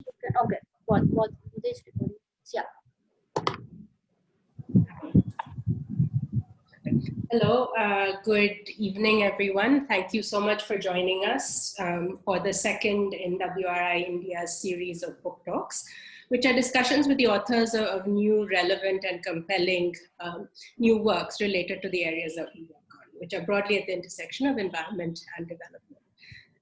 Okay, what this recording? Yeah. Hello, good evening, everyone. Thank you so much for joining us for the second in WRI India's series of book talks, which are discussions with the authors of new, relevant, and compelling new works related to the areas of we work on, which are broadly at the intersection of environment and development.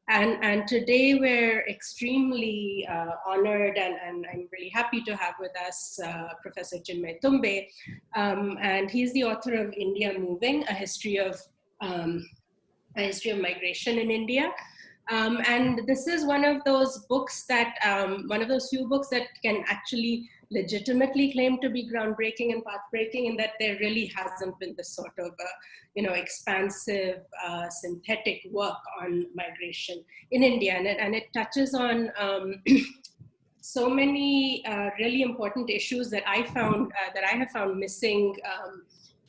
And today we're extremely honored and I'm really happy to have with us Professor Chinmay Tumbe. And he's the author of India Moving, a history of migration in India. And this is one of those books that, one of those few books that can actually legitimately claim to be groundbreaking and pathbreaking, in that there really hasn't been this sort of, expansive, synthetic work on migration in India. And it touches on so many really important issues that I have found missing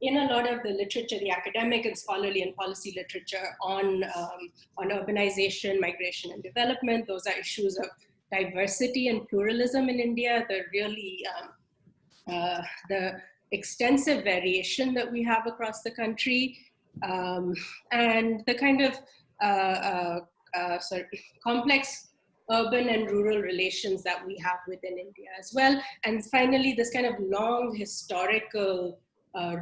in a lot of the literature, the academic and scholarly and policy literature on urbanization, migration, and development. Those are issues of diversity and pluralism in India, the really the extensive variation that we have across the country, and the kind of complex urban and rural relations that we have within India as well. And finally, this kind of long historical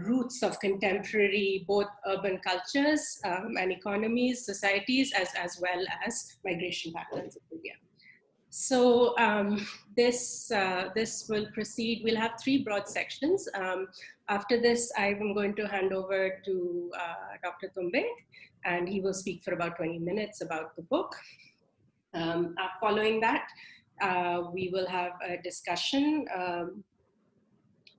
roots of contemporary both urban cultures and economies, societies, as well as migration patterns in India. So this will proceed. We'll have three broad sections. After this, I'm going to hand over to Dr. Tumbe, and he will speak for about 20 minutes about the book. Following that, we will have a discussion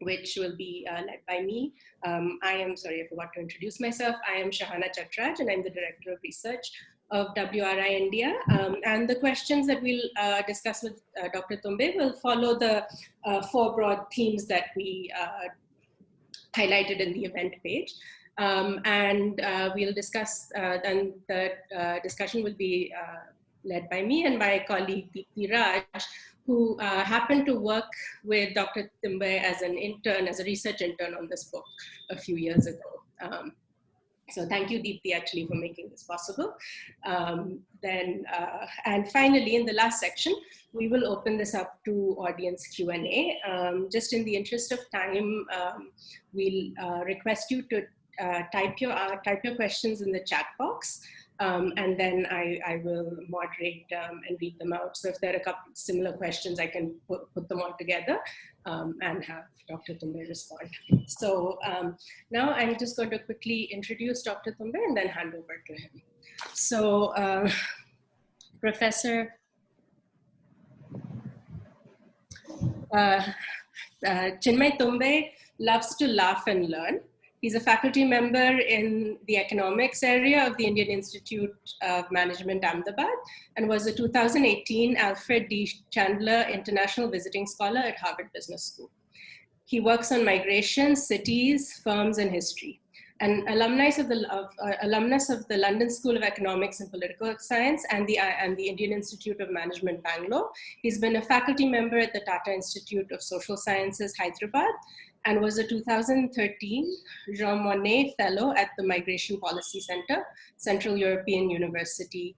which will be led by me. I forgot to introduce myself. I am Shahana Chattaraj, and I'm the Director of Research of WRI India. And the questions that we'll discuss with Dr. Tumbe will follow the four broad themes that we highlighted in the event page. And we'll discuss, and the discussion will be led by me and my colleague Deepti, who happened to work with Dr. Tumbe as an intern, as a research intern on this book a few years ago. So thank you, Deepti, actually, for making this possible. And finally, in the last section, we will open this up to audience Q&A. Just in the interest of time, we'll request you to type your questions in the chat box. And then I will moderate and read them out. So if there are a couple similar questions, I can put them all together and have Dr. Tumbe respond. So now I'm just going to quickly introduce Dr. Tumbe and then hand over to him. So Professor Chinmay Tumbe loves to laugh and learn. He's a faculty member in the economics area of the Indian Institute of Management, Ahmedabad, and was a 2018 Alfred D. Chandler International Visiting Scholar at Harvard Business School. He works on migration, cities, firms, and history. An alumnus of the London School of Economics and Political Science and the Indian Institute of Management, Bangalore. He's been a faculty member at the Tata Institute of Social Sciences, Hyderabad, and was a 2013 Jean Monnet Fellow at the Migration Policy Center, Central European University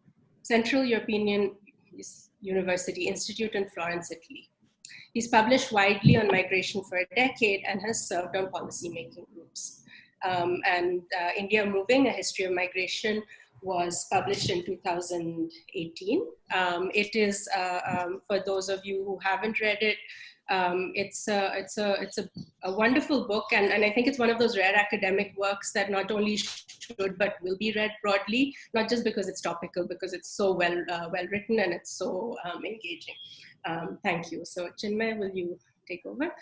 Institute in Florence, Italy. He's published widely on migration for a decade and has served on policymaking groups. India Moving, a history of migration, was published in 2018. It is, for those of you who haven't read it, it's a wonderful book, and I think it's one of those rare academic works that not only should but will be read broadly, not just because it's topical, because it's so well written and it's so engaging. Thank you. So Chinmay, will you take over?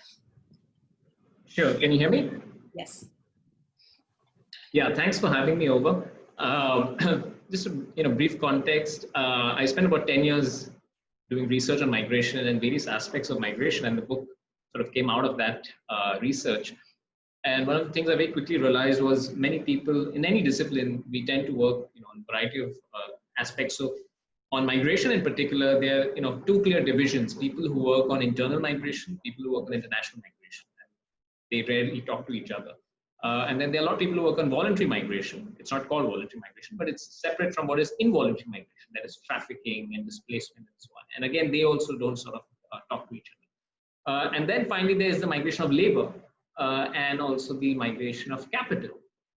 Sure. Can you hear me? Yes. Yeah. Thanks for having me over. Just a brief context. I spent about 10 years doing research on migration and various aspects of migration, and the book sort of came out of that research. And one of the things I very quickly realized was many people in any discipline, we tend to work on a variety of aspects of on migration in particular, there are two clear divisions: people who work on internal migration, people who work on international migration. They rarely talk to each other. And then there are a lot of people who work on voluntary migration. It's not called voluntary migration, but it's separate from what is involuntary migration, that is trafficking and displacement and so on. And again, they also don't sort of talk to each other. And then finally, there's the migration of labor and also the migration of capital.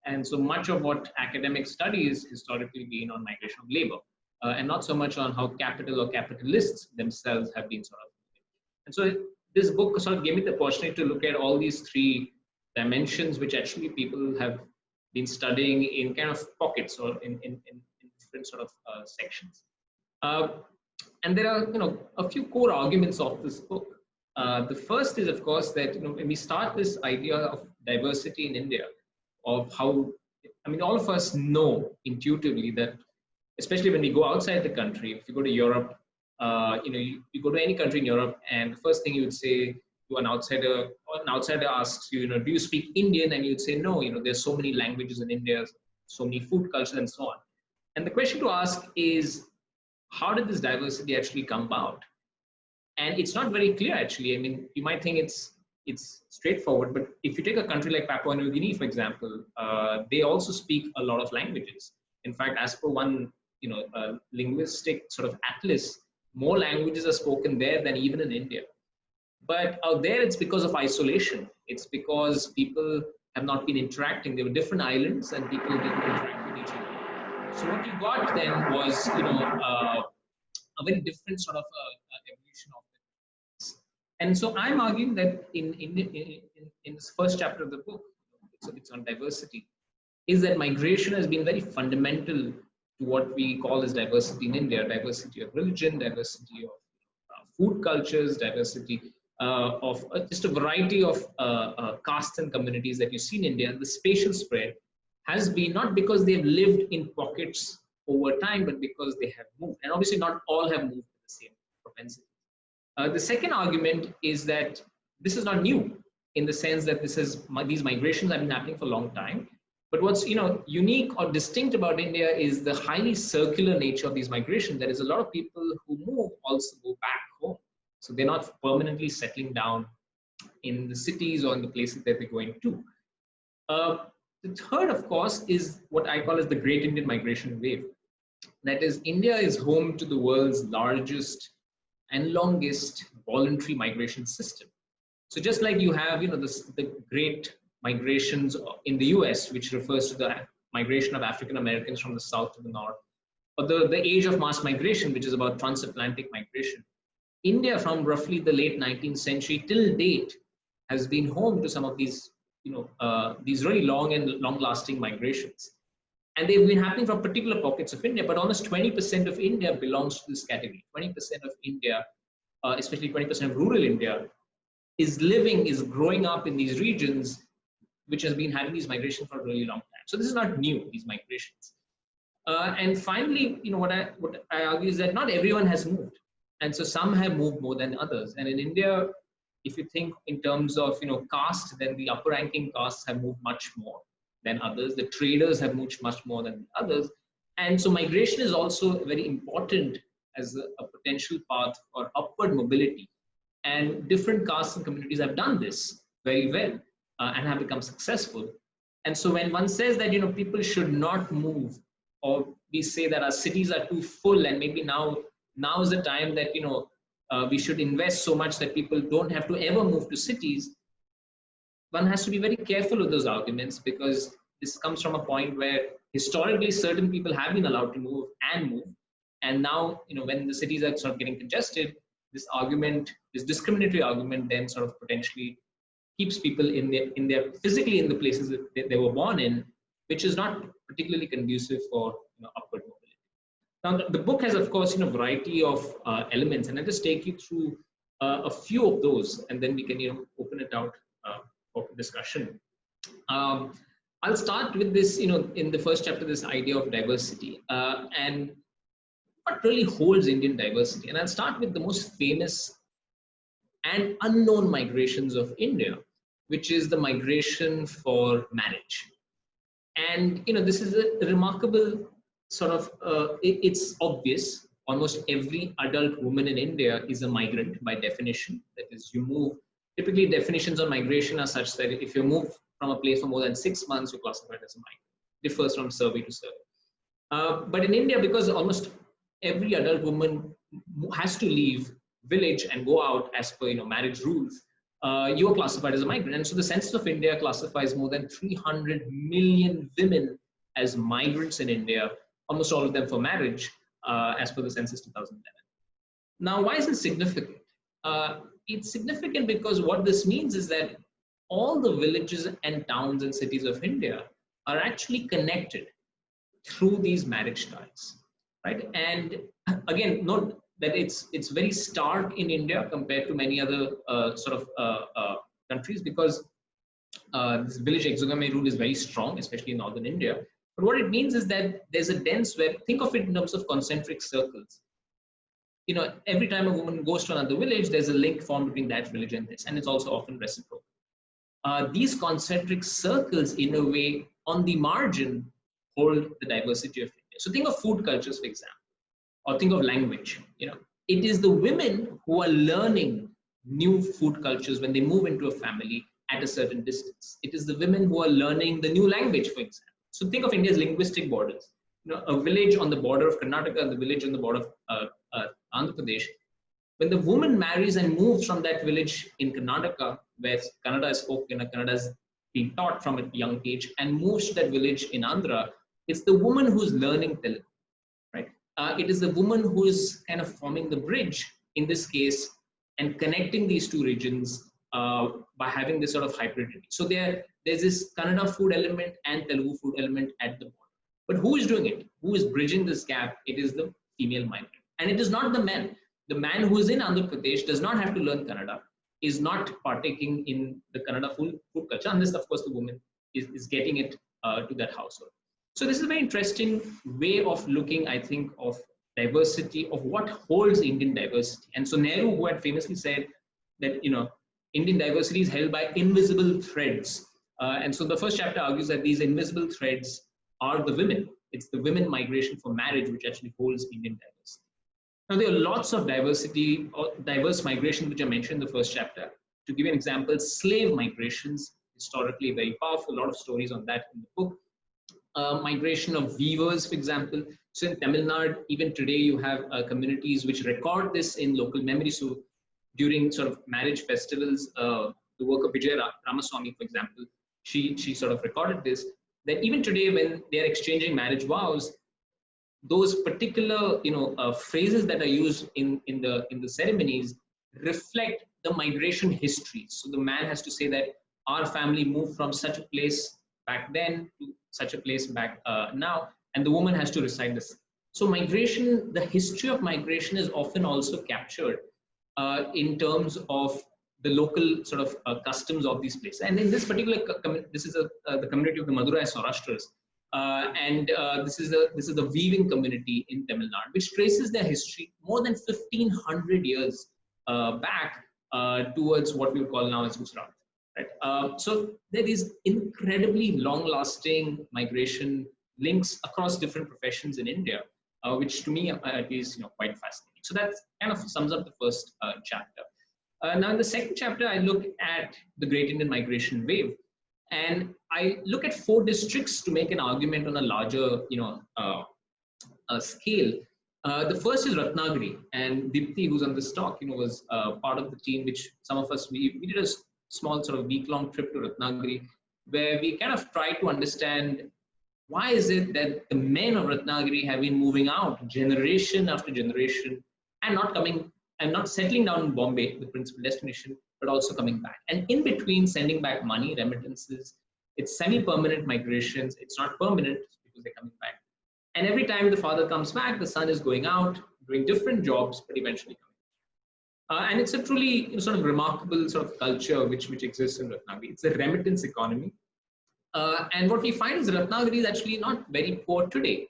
And so much of what academic studies historically been on migration of labor and not so much on how capital or capitalists themselves have been sort of. And so this book sort of gave me the opportunity to look at all these three dimensions, which actually people have been studying in kind of pockets or in different sort of sections. And there are a few core arguments of this book. The first is, of course, that when we start this idea of diversity in India, of how, I mean, all of us know intuitively that, especially when we go outside the country, if you go to Europe, you go to any country in Europe, and the first thing you would say to an outsider asks you, do you speak Indian? And you'd say, no, there's so many languages in India, so many food cultures and so on. And the question to ask is, how did this diversity actually come about? And it's not very clear, actually. I mean, you might think it's straightforward, but if you take a country like Papua New Guinea, for example, they also speak a lot of languages. In fact, as per one linguistic sort of atlas, more languages are spoken there than even in India. But out there, it's because of isolation. It's because people have not been interacting. There were different islands and people didn't interact with each other. So what you got then was, a very different sort of evolution of it. And so I'm arguing that in this first chapter of the book, it's on diversity, is that migration has been very fundamental to what we call as diversity in India: diversity of religion, diversity of food cultures, diversity of just a variety of castes and communities that you see in India. The spatial spread has been not because they've lived in pockets over time, but because they have moved. And obviously not all have moved with the same propensity. The second argument is that this is not new, in the sense that these migrations have been happening for a long time. But what's unique or distinct about India is the highly circular nature of these migrations. There is a lot of people who move also go back home. So they're not permanently settling down in the cities or in the places that they're going to. The third, of course, is what I call as the Great Indian Migration Wave. That is, India is home to the world's largest and longest voluntary migration system. So just like you have, the great migrations in the US, which refers to the migration of African Americans from the south to the north, or the age of mass migration, which is about transatlantic migration. India, from roughly the late 19th century till date, has been home to some of these, these really long and long-lasting migrations. And they've been happening from particular pockets of India, but almost 20% of India belongs to this category. 20% of India, especially 20% of rural India, is growing up in these regions, which has been having these migrations for a really long time. So this is not new, these migrations. And finally, what I argue is that not everyone has moved. And so some have moved more than others. And in India, if you think in terms of caste, then the upper ranking castes have moved much more than others. The traders have moved much more than others. And so migration is also very important as a potential path for upward mobility. And different castes and communities have done this very well and have become successful. And so when one says that people should not move, or we say that our cities are too full and maybe now is the time that we should invest so much that people don't have to ever move to cities, one has to be very careful with those arguments, because this comes from a point where historically certain people have been allowed to move, and now when the cities are sort of getting congested, this discriminatory argument then sort of potentially keeps people in their physically in the places that they were born in, which is not particularly conducive for upward mobility. Now, the book has, of course, a variety of elements, and I'll just take you through a few of those, and then we can, open it out for discussion. I'll start with this, in the first chapter, this idea of diversity and what really holds Indian diversity. And I'll start with the most famous and unknown migrations of India, which is the migration for marriage. And, this is a remarkable sort of, it's obvious, almost every adult woman in India is a migrant by definition. That is, you move, typically definitions on migration are such that if you move from a place for more than 6 months, you're classified as a migrant. Differs from survey to survey. But in India, because almost every adult woman has to leave village and go out as per marriage rules, you are classified as a migrant. And so the Census of India classifies more than 300 million women as migrants in India, almost all of them for marriage, as per the Census 2011. Now, why is this significant? It's significant because what this means is that all the villages and towns and cities of India are actually connected through these marriage ties, right? And again, note that it's very stark in India compared to many other countries, because this village exogamy rule is very strong, especially in northern India. But what it means is that there's a dense web. Think of it in terms of concentric circles. Every time a woman goes to another village, there's a link formed between that village and this, and it's also often reciprocal. These concentric circles, in a way, on the margin, hold the diversity of India. So think of food cultures, for example, or think of language. It is the women who are learning new food cultures when they move into a family at a certain distance. It is the women who are learning the new language, for example. So think of India's linguistic borders. A village on the border of Karnataka and the village on the border of Andhra Pradesh. When the woman marries and moves from that village in Karnataka, where Kannada is spoken, Kannada is being taught from a young age, and moves to that village in Andhra, it's the woman who's learning Telugu, right? It is the woman who is kind of forming the bridge in this case and connecting these two regions by having this sort of hybridity. So there's this Kannada food element and Telugu food element at the border. But who is doing it? Who is bridging this gap? It is the female migrant. And it is not the man. The man who is in Andhra Pradesh does not have to learn Kannada, is not partaking in the Kannada food culture, unless, of course, the woman is getting it to that household. So this is a very interesting way of looking, I think, of diversity, of what holds Indian diversity. And so Nehru, who had famously said that, Indian diversity is held by invisible threads. And so the first chapter argues that these invisible threads are the women. It's the women migration for marriage which actually holds Indian diversity. Now, there are lots of diversity or diverse migration which I mentioned in the first chapter. To give you an example, slave migrations, historically very powerful, a lot of stories on that in the book. Migration of weavers, for example. So in Tamil Nadu, even today, you have communities which record this in local memory. So during sort of marriage festivals, the work of Vijaya Ramaswamy, for example, she sort of recorded this, that even today when they're exchanging marriage vows, those particular phrases that are used in the ceremonies reflect the migration history. So the man has to say that our family moved from such a place back then to such a place back now, and the woman has to recite this. So migration, the history of migration is often also captured in terms of the local sort of customs of these places. And in this particular, this is the community of the Madurai Saurashtras. This is the weaving community in Tamil Nadu, which traces their history more than 1,500 years back towards what we would call now as Gujarat. Right? So there is incredibly long-lasting migration links across different professions in India, which to me at least quite fascinating. So that kind of sums up the first chapter. Now in the second chapter, I look at the Great Indian Migration Wave. And I look at 4 districts to make an argument on a larger, scale. The first is Ratnagiri, and Deepti, who's on this talk, was part of the team. Which some of us we did a small sort of week-long trip to Ratnagiri, where we kind of tried to understand why is it that the men of Ratnagiri have been moving out generation after generation and not settling down in Bombay, the principal destination, but also coming back. And in between sending back money, remittances, it's semi-permanent migrations. It's not permanent because they're coming back. And every time the father comes back, the son is going out, doing different jobs, but eventually coming back. And it's a truly sort of remarkable sort of culture which exists in Ratnagiri. It's a remittance economy. And what we find is Ratnagiri is actually not very poor today,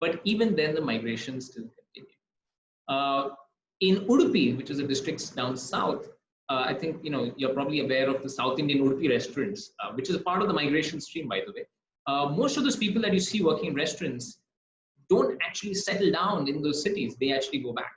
but even then the migration still continues. In Udupi, which is a district down south, I think you're probably aware of the South Indian Udupi restaurants, which is a part of the migration stream, by the way. Most of those people that you see working in restaurants, don't actually settle down in those cities. They actually go back.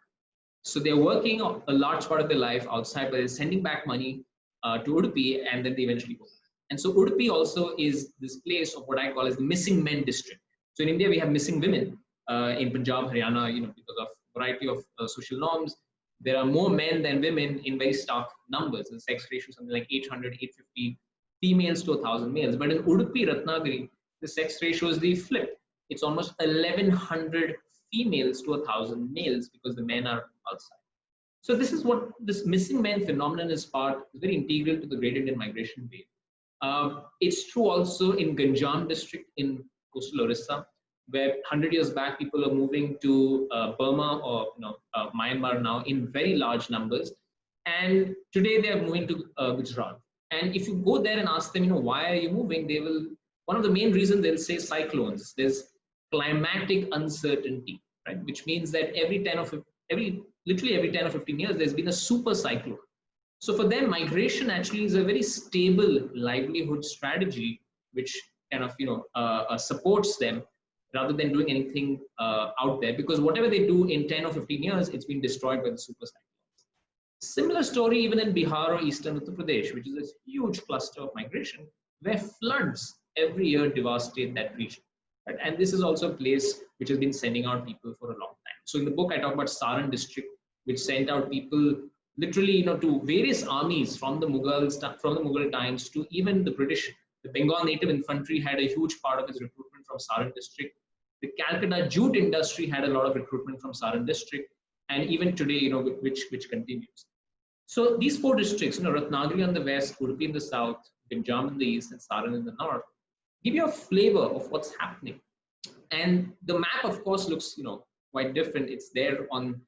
So they're working a large part of their life outside, but they're sending back money to Udupi, and then they eventually go back. And so Udupi also is this place of what I call as the missing men district. So in India, we have missing women in Punjab, Haryana, because of variety of social norms. There are more men than women in very stark numbers. The sex ratio is something like 800, 850 females to 1,000 males. But in Udupi, Ratnagiri, the sex ratio is the flip. It's almost 1,100 females to 1,000 males because the men are outside. So this is what this missing men phenomenon is very integral to the Great Indian Migration wave. It's true also in Ganjam district in coastal Orissa, where 100 years back people are moving to Burma or Myanmar now in very large numbers, and today they are moving to Gujarat. And if you go there and ask them, why are you moving? They will. One of the main reasons they'll say cyclones. There's climatic uncertainty, right? Which means that literally every 10 or 15 years, there's been a super cyclone. So for them, migration actually is a very stable livelihood strategy, which kind of supports them rather than doing anything out there, because whatever they do in 10 or 15 years, it's been destroyed by the super cyclones. Similar story even in Bihar or Eastern Uttar Pradesh, which is a huge cluster of migration, where floods every year devastate that region. Right? And this is also a place which has been sending out people for a long time. So in the book, I talk about Saran district, which sent out people literally, to various armies from the Mughal times to even the British. The Bengal Native Infantry had a huge part of its recruitment from Saran district. The Calcutta jute industry had a lot of recruitment from Saran district, and even today, which continues. So these four districts, Ratnagiri on the west, Udupi in the south, Ganjam in the east, and Saran in the north, give you a flavor of what's happening. And the map, of course, looks quite different. It's there on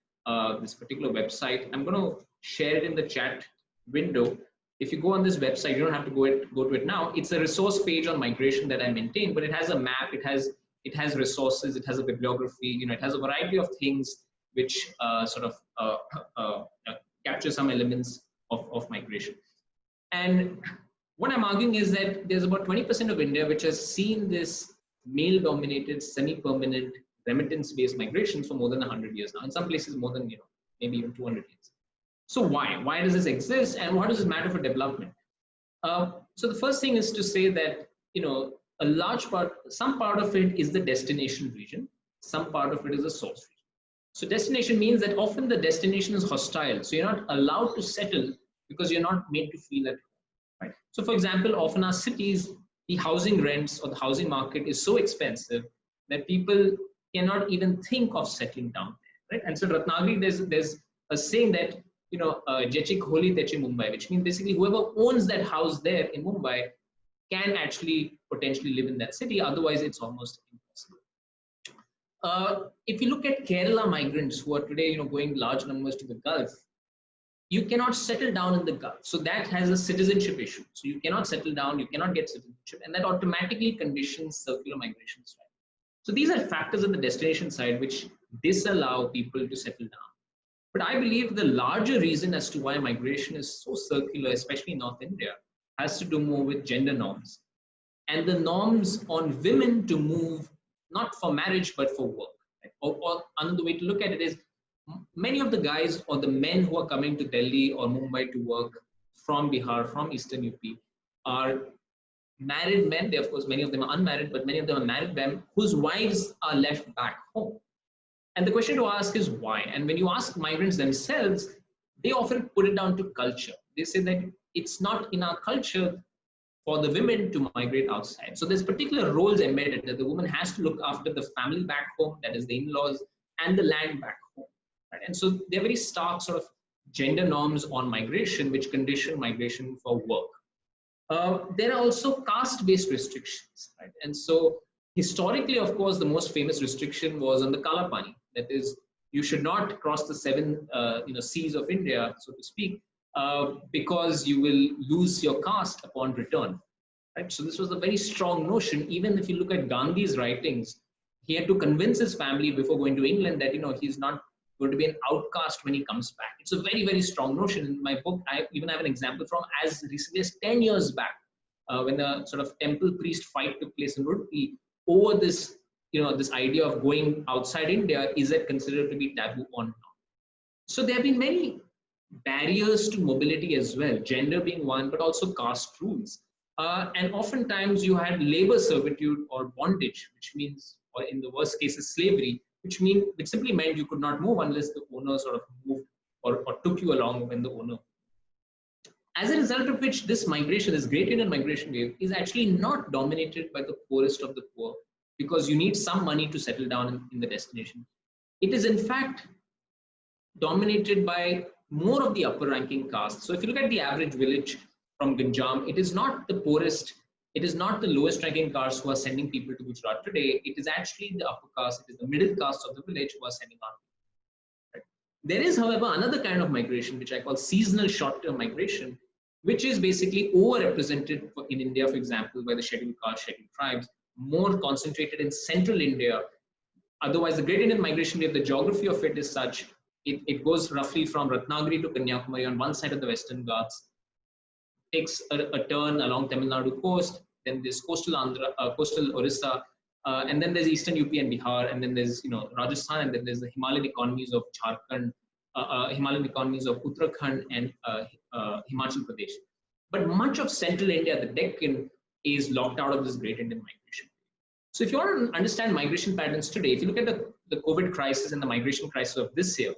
this particular website. I'm going to share it in the chat window. If you go on this website, you don't have to go to it now. It's a resource page on migration that I maintain, but it has a map. It has resources. It has a bibliography. It has a variety of things which capture some elements of migration. And what I'm arguing is that there's about 20% of India which has seen this male-dominated, semi-permanent, remittance-based migration for more than 100 years now. In some places, more than maybe even 200 years. So why? Why does this exist, and what does this matter for development? So the first thing is to say that a large part, some part of it is the destination region, some part of it is the source region. So destination means that often the destination is hostile, so you're not allowed to settle because you're not made to feel at home. Right? So for example, often our cities, the housing rents or the housing market is so expensive that people cannot even think of settling down there. Right? And so Ratnagiri, there's a saying that Jechi Kholi Teche Mumbai, which means basically whoever owns that house there in Mumbai can actually potentially live in that city. Otherwise, it's almost impossible. If you look at Kerala migrants who are today going large numbers to the Gulf, you cannot settle down in the Gulf. So that has a citizenship issue. So you cannot settle down, you cannot get citizenship, and that automatically conditions circular migration. So these are factors on the destination side which disallow people to settle down. But I believe the larger reason as to why migration is so circular, especially in North India, has to do more with gender norms and the norms on women to move, not for marriage, but for work. Right? Or another way to look at it is, many of the guys or the men who are coming to Delhi or Mumbai to work from Bihar, from Eastern UP, are married men. They, of course, many of them are unmarried, but many of them are married men whose wives are left back home. And the question to ask is why? And when you ask migrants themselves, they often put it down to culture. They say that it's not in our culture for the women to migrate outside. So there's particular roles embedded that the woman has to look after the family back home, that is the in-laws, and the land back home. Right? And so there are very stark sort of gender norms on migration, which condition migration for work. There are also caste-based restrictions. Right? And so historically, of course, the most famous restriction was on the Kala Pani. That is, you should not cross the seven seas of India, so to speak, because you will lose your caste upon return. Right? So this was a very strong notion. Even if you look at Gandhi's writings, he had to convince his family before going to England that he's not going to be an outcast when he comes back. It's a very, very strong notion. In my book, I even have an example from as recently as 10 years back, when the sort of temple priest fight took place in Udupi over this this idea of going outside India is considered to be taboo or not. So there have been many barriers to mobility as well, gender being one, but also caste rules. And oftentimes you had labor servitude or bondage, which means, or in the worst cases, slavery, which simply meant you could not move unless the owner sort of moved or took you along when the owner. As a result of which, this migration, this Great Indian Migration wave, is actually not dominated by the poorest of the poor, because you need some money to settle down in the destination. It is in fact dominated by more of the upper ranking castes. So if you look at the average village from Ganjam, it is not the poorest, it is not the lowest ranking castes who are sending people to Gujarat today. It is actually the upper caste, it is the middle caste of the village who are sending on. Right? There is, however, another kind of migration, which I call seasonal short-term migration, which is basically overrepresented in India, for example, by the scheduled castes, scheduled tribes, more concentrated in central India. Otherwise, the Great Indian Migration wave, the geography of it is such, it goes roughly from Ratnagiri to Kanyakumari on one side of the Western Ghats, takes a turn along Tamil Nadu coast, then there's coastal Andhra, coastal Orissa, and then there's eastern UP and Bihar, and then there's Rajasthan, and then there's the Himalayan economies of Jharkhand, Himalayan economies of Uttarakhand and Himachal Pradesh. But much of central India, the Deccan, is locked out of this Great Indian Migration. So if you want to understand migration patterns today, if you look at the COVID crisis and the migration crisis of this year,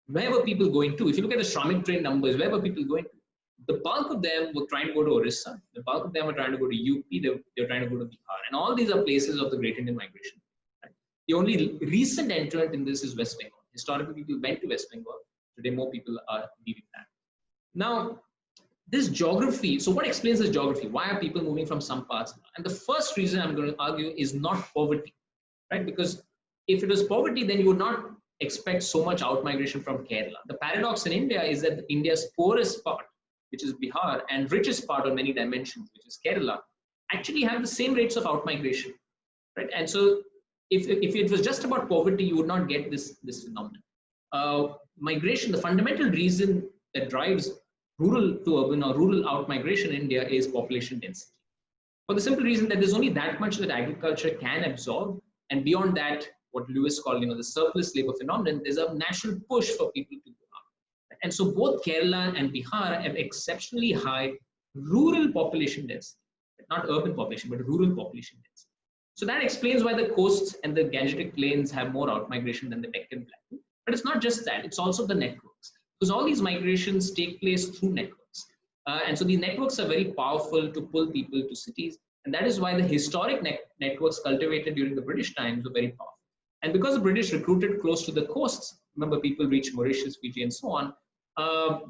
where were people going to? If you look at the Shramik train numbers, where were people going to? The bulk of them were trying to go to Orissa. The bulk of them were trying to go to UP. They were trying to go to Bihar. And all these are places of the Great Indian Migration. Right? The only recent entrant in this is West Bengal. Historically, people went to West Bengal. Today, more people are leaving that. Now, this geography, so what explains this geography? Why are people moving from some parts? And the first reason I'm going to argue is not poverty, right? Because if it was poverty, then you would not expect so much out-migration from Kerala. The paradox in India is that India's poorest part, which is Bihar, and richest part on many dimensions, which is Kerala, actually have the same rates of out-migration, right? And so if it was just about poverty, you would not get this phenomenon. Migration, the fundamental reason that drives rural to urban or rural out-migration in India is population density. For the simple reason that there's only that much that agriculture can absorb, and beyond that, what Lewis called, the surplus labor phenomenon, there's a natural push for people to go out. And so both Kerala and Bihar have exceptionally high rural population density, not urban population, but rural population density. So that explains why the coasts and the Gangetic plains have more out-migration than the Deccan Plateau. But it's not just that, it's also the networks. Because all these migrations take place through networks. And so these networks are very powerful to pull people to cities. And that is why the historic networks cultivated during the British times were very powerful. And because the British recruited close to the coasts, remember people reached Mauritius, Fiji, and so on,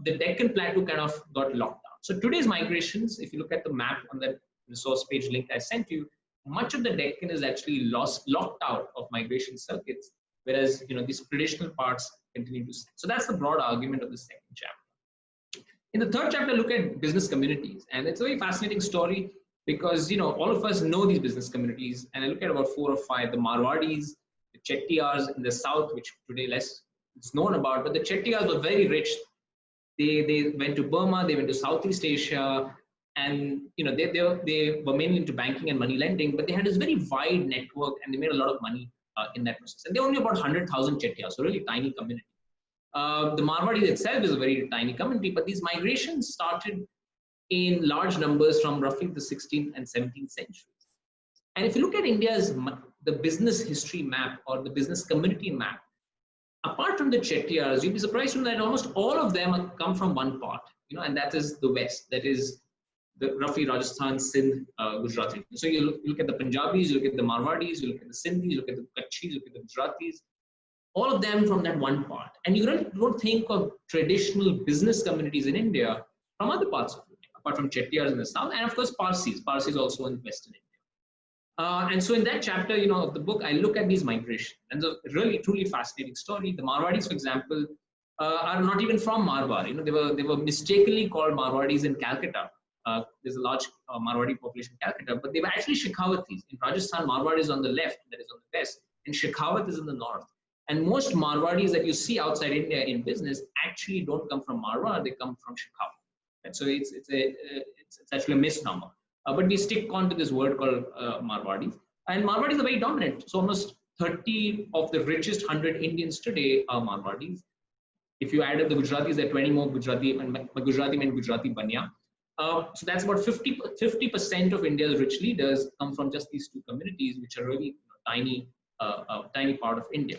the Deccan Plateau kind of got locked down. So today's migrations, if you look at the map on the resource page link I sent you, much of the Deccan is actually locked out of migration circuits, whereas these traditional parts continue to stay. So that's the broad argument of the second chapter. In the third chapter, look at business communities, and it's a very fascinating story because all of us know these business communities, and I look at about 4 or 5: the Marwadis, the Chettiars in the south, which today less is known about, but the Chettiars were very rich. They went to Burma, they went to Southeast Asia, and they were mainly into banking and money lending, but they had this very wide network, and they made a lot of money in that process. And they're only about 100,000 Chettiars, so really tiny community. The Marwadis itself is a very tiny community, but these migrations started in large numbers from roughly the 16th and 17th centuries. And if you look at India's the business history map or the business community map, apart from the Chettiars, you'd be surprised to know that almost all of them come from one part, and that is the west, that is the roughly Rajasthan, Sindh, Gujarat region. So you look at the Punjabis, you look at the Marwadis, you look at the Sindhis, you look at the Kachchis, you look at the Gujaratis, all of them from that one part. And you really don't think of traditional business communities in India from other parts of India, apart from Chettiars in the south, and of course Parsis also in western India. And so in that chapter, of the book, I look at these migrations, and it's a really truly fascinating story. The Marwadis, for example, are not even from Marwar. They were mistakenly called Marwadis in Calcutta. There's a large Marwadi population in Calcutta, but they were actually Shekhavatis. In Rajasthan, Marwar is on the left, that is on the west, and Shekhawat is in the north. And most Marwadis that you see outside India in business actually don't come from Marwar, they come from Shekhawat. And so it's actually a misnomer. But we stick on to this word called Marwadis. And Marwadis are very dominant. So almost 30 of the richest 100 Indians today are Marwadis. If you add up the Gujaratis, there are 20 more Gujarati, and Gujarati meant Gujarati Banya. So that's about 50% of India's rich leaders come from just these two communities, which are really tiny part of India.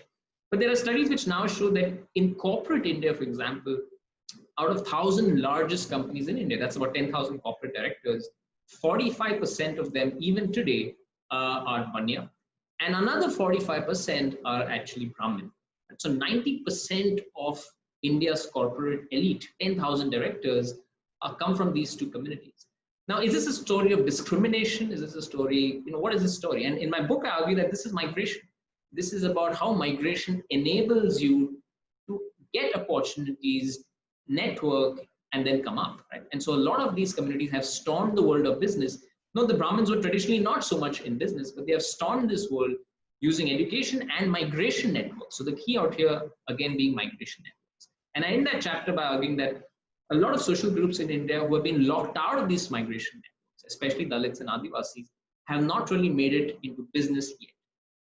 But there are studies which now show that in corporate India, for example, out of 1,000 largest companies in India, that's about 10,000 corporate directors, 45% of them, even today, are Banya, and another 45% are actually Brahmin. So 90% of India's corporate elite, 10,000 directors, come from these two communities. Now, is this a story of discrimination? Is this a story, what is this story? And in my book, I argue that this is migration. This is about how migration enables you to get opportunities, network, and then come up, right? And so a lot of these communities have stormed the world of business. No, the Brahmins were traditionally not so much in business, but they have stormed this world using education and migration networks. So the key out here, again, being migration networks. And I end that chapter by arguing that a lot of social groups in India who have been locked out of these migration networks, especially Dalits and Adivasis, have not really made it into business yet.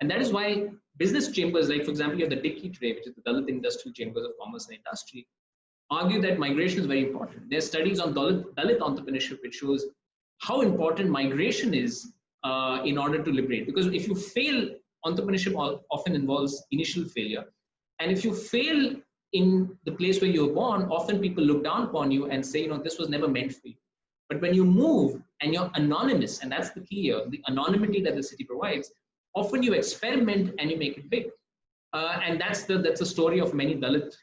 And that is why business chambers, like for example, you have the Dicky today, which is the Dalit Industrial Chambers of Commerce and Industry, argue that migration is very important. There are studies on Dalit entrepreneurship which shows how important migration is in order to liberate. Because if you fail, entrepreneurship often involves initial failure. And if you fail in the place where you were born, often people look down upon you and say, this was never meant for you. But when you move and you're anonymous, and that's the key here, the anonymity that the city provides, often you experiment and you make it big. And that's the story of many Dalit,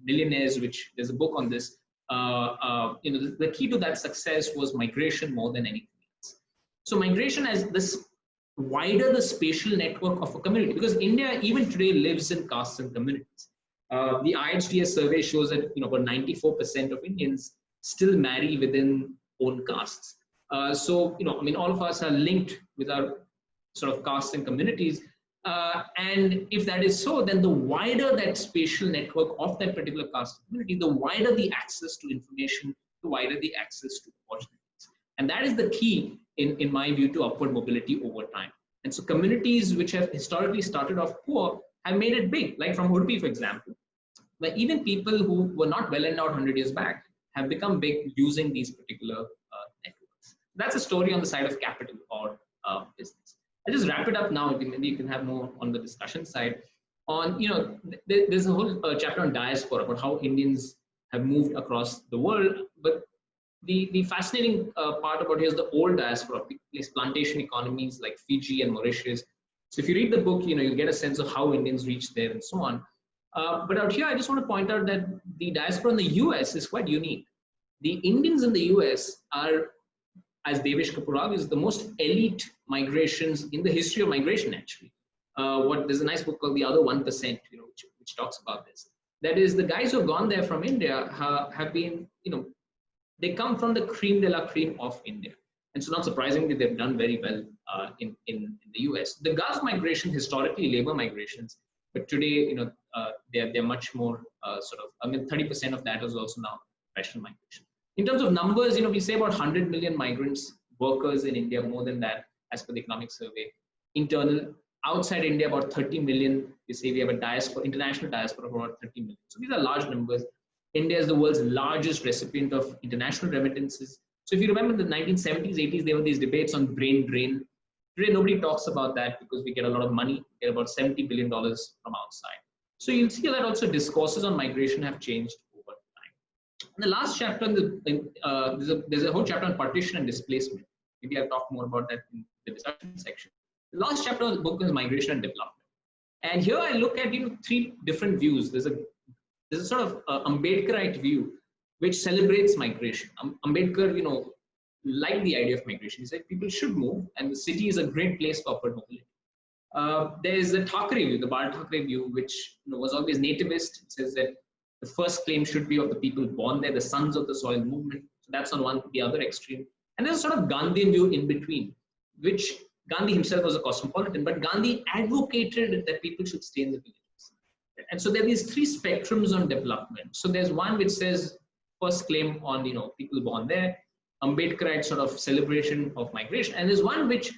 millionaires. Which there's a book on this. The key to that success was migration more than anything else. So migration as this wider the spatial network of a community, because India even today lives in castes and communities. The IHDS survey shows that about 94% of Indians still marry within own castes. So all of us are linked with our sort of castes and communities. And if that is so, then the wider that spatial network of that particular caste community, the wider the access to information, the wider the access to opportunities. And that is the key, in my view, to upward mobility over time. And so communities which have historically started off poor have made it big, like from Udupi, for example, where even people who were not well endowed 100 years back have become big using these particular networks. That's a story on the side of capital or business. I'll just wrap it up now. Maybe you can have more on the discussion side. There's a whole chapter on diaspora about how Indians have moved across the world. But the fascinating part about here is the old diaspora, these plantation economies like Fiji and Mauritius. So if you read the book, you'll get a sense of how Indians reached there and so on. But out here, I just want to point out that the diaspora in the US is quite unique. The Indians in the US are, as Devesh Kapoor argues, the most elite migrations in the history of migration, actually. There's a nice book called The Other 1%, which talks about this. That is, the guys who have gone there from India have been, they come from the cream de la cream of India. And so not surprisingly, they've done very well in the US. The Gulf migration, historically labor migrations, but today, they're much more 30% of that is also now professional migration. In terms of numbers, we say about 100 million migrants, workers in India, more than that, as per the economic survey. Internal, outside India, about 30 million. We say we have a diaspora, international diaspora of about 30 million. So these are large numbers. India is the world's largest recipient of international remittances. So if you remember the 1970s, 80s, there were these debates on brain drain. Today, nobody talks about that because we get a lot of money, we get about $70 billion from outside. So you'll see that also discourses on migration have changed over time. In the last chapter, there's a whole chapter on partition and displacement. Maybe I'll talk more about that in the discussion section. The last chapter of the book is migration and development. And here I look at three different views. There's a sort of Ambedkarite view which celebrates migration. Ambedkar, liked the idea of migration. He said people should move, and the city is a great place for upward mobility. There's the Thackeray view, the Bal Thackeray view, which was always nativist. It says that the first claim should be of the people born there, the sons of the soil movement. So that's on the other extreme. And there's a sort of Gandhian view in between, which Gandhi himself was a cosmopolitan, but Gandhi advocated that people should stay in the villages. And so there are these three spectrums on development. So there's one which says first claim on people born there, Ambedkarite sort of celebration of migration, and there's one which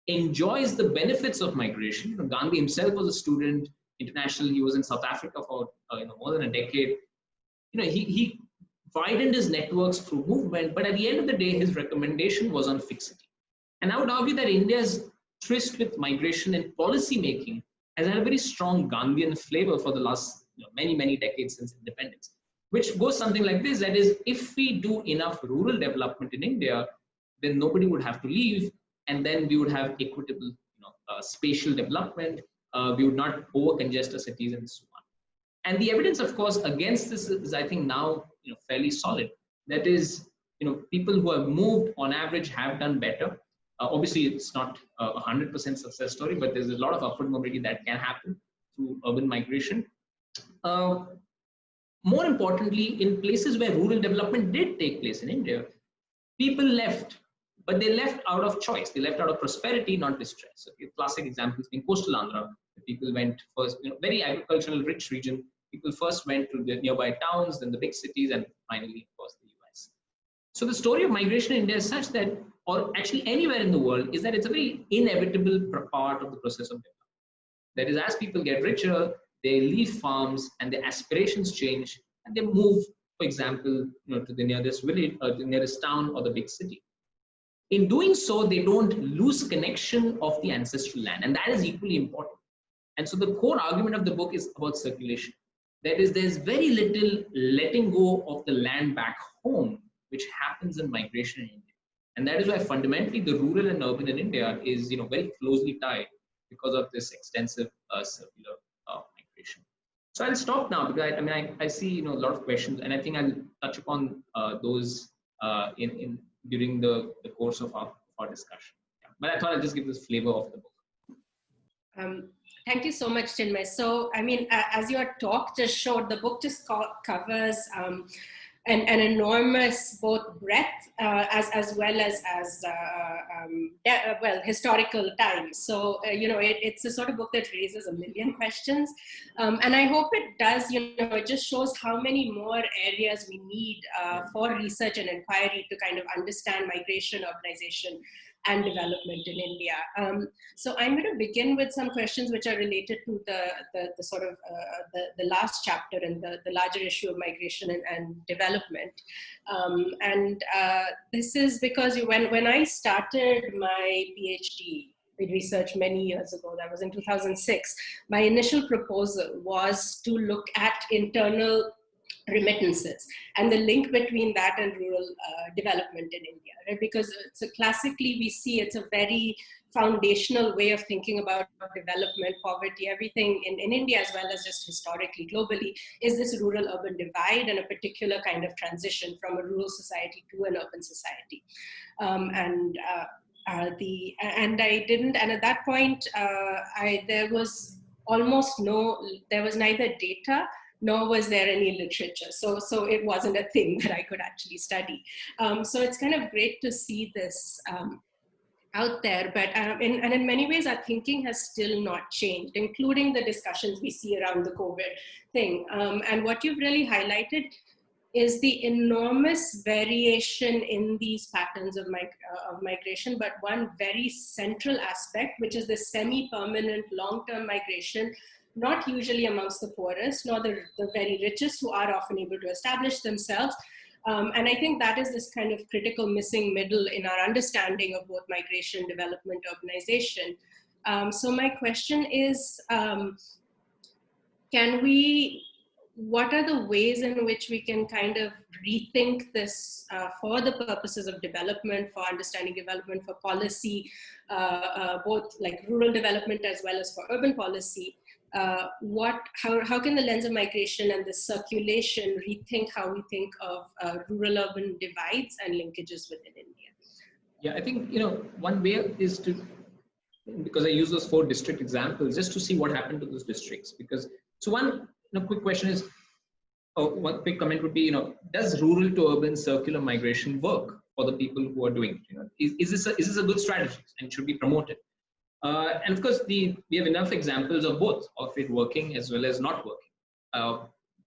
enjoys the benefits of migration. You know, Gandhi himself was a student, international. He was in South Africa for more than a decade. You know, he widened his networks through movement, but at the end of the day, his recommendation was on fixity. And I would argue that India's tryst with migration and policy making has had a very strong Gandhian flavor for the last many decades since independence, which goes something like this: that is, if we do enough rural development in India, then nobody would have to leave, and then we would have equitable spatial development. We would not over congest our cities and so on. And the evidence, of course, against this is, I think, now fairly solid. That is, people who have moved on average have done better. Obviously, it's not a 100% success story, but there's a lot of upward mobility that can happen through urban migration. More importantly, in places where rural development did take place in India, people left, but they left out of choice. They left out of prosperity, not distress. So, classic examples being coastal Andhra. People went first, very agricultural rich region. People first went to the nearby towns, then the big cities, and finally, of course, the US. So the story of migration in India is such that, or actually anywhere in the world, is that it's a very inevitable part of the process of development. That is, as people get richer, they leave farms and their aspirations change, and they move, for example, to the nearest village, or the nearest town, or the big city. In doing so, they don't lose connection of the ancestral land, and that is equally important. And so the core argument of the book is about circulation. That is, there's very little letting go of the land back home, which happens in migration in India. And that is why fundamentally the rural and urban in India is very closely tied because of this extensive circular migration. So I'll stop now because I see a lot of questions, and I think I'll touch upon those during the course of our discussion. Yeah. But I thought I'll just give this flavor of the book. Thank you so much, Chinmay. So, as your talk just showed, the book just covers an enormous both breadth as well as historical time. So it's a sort of book that raises a million questions, and I hope it does. It just shows how many more areas we need for research and inquiry to kind of understand migration, urbanization, and development in India. So I'm going to begin with some questions which are related to the sort of the last chapter and the larger issue of migration and development. This is because when I started my PhD in research many years ago, that was in 2006, my initial proposal was to look at internal remittances and the link between that and rural development in India, right? Because classically we see it's a very foundational way of thinking about development, poverty, everything in India as well as just historically, globally, is this rural-urban divide and a particular kind of transition from a rural society to an urban society. And at that point, there was neither data nor was there any literature. So it wasn't a thing that I could actually study. So it's kind of great to see this out there, but in many ways our thinking has still not changed, including the discussions we see around the COVID thing. And what you've really highlighted is the enormous variation in these patterns of migration, but one very central aspect, which is the semi-permanent long-term migration, not usually amongst the poorest, nor the very richest, who are often able to establish themselves. And I think that is this kind of critical missing middle in our understanding of both migration, development, urbanization. So my question is, what are the ways in which we can kind of rethink this for the purposes of development, for understanding development, for policy, both like rural development as well as for urban policy? How can the lens of migration and the circulation rethink how we think of rural-urban divides and linkages within India? Yeah, I think one way is to, because I use those 4 district examples, just to see what happened to those districts. Because so one quick question is, one quick comment would be, does rural to urban circular migration work for the people who are doing it? Is this a good strategy and should be promoted? And of course, we have enough examples of both, of it working as well as not working.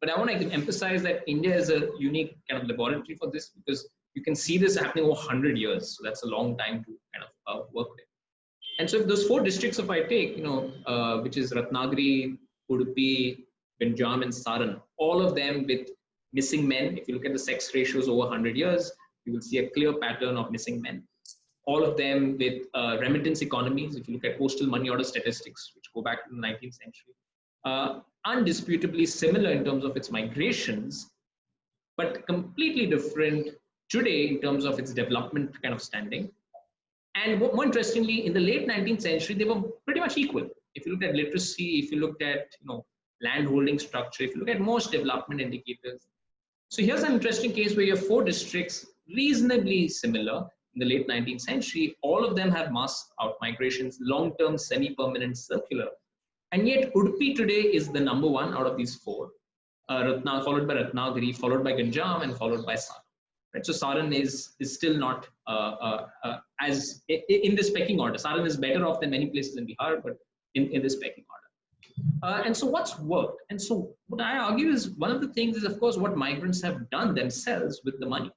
But I want to emphasize that India is a unique kind of laboratory for this, because you can see this happening over 100 years. So that's a long time to kind of work with. And so if those 4 districts, if I take, which is Ratnagiri, Udupi, Ganjam, and Saran, all of them with missing men. If you look at the sex ratios over 100 years, you will see a clear pattern of missing men. All of them with remittance economies. If you look at postal money order statistics, which go back to the 19th century, undisputably similar in terms of its migrations, but completely different today in terms of its development kind of standing. And more interestingly, in the late 19th century, they were pretty much equal. If you looked at literacy, if you looked at land holding structure, if you look at most development indicators. So here's an interesting case where you have 4 districts reasonably similar in the late 19th century. All of them have mass out migrations, long-term, semi-permanent, circular. And yet Udupi today is the number 1 out of these 4, followed by Ratnagiri, followed by Ganjam, and followed by Saran. Right? So Saran is still not as in this pecking order. Saran is better off than many places in Bihar, but in this pecking order. And so what's worked? And so what I argue is one of the things is, of course, what migrants have done themselves with the money.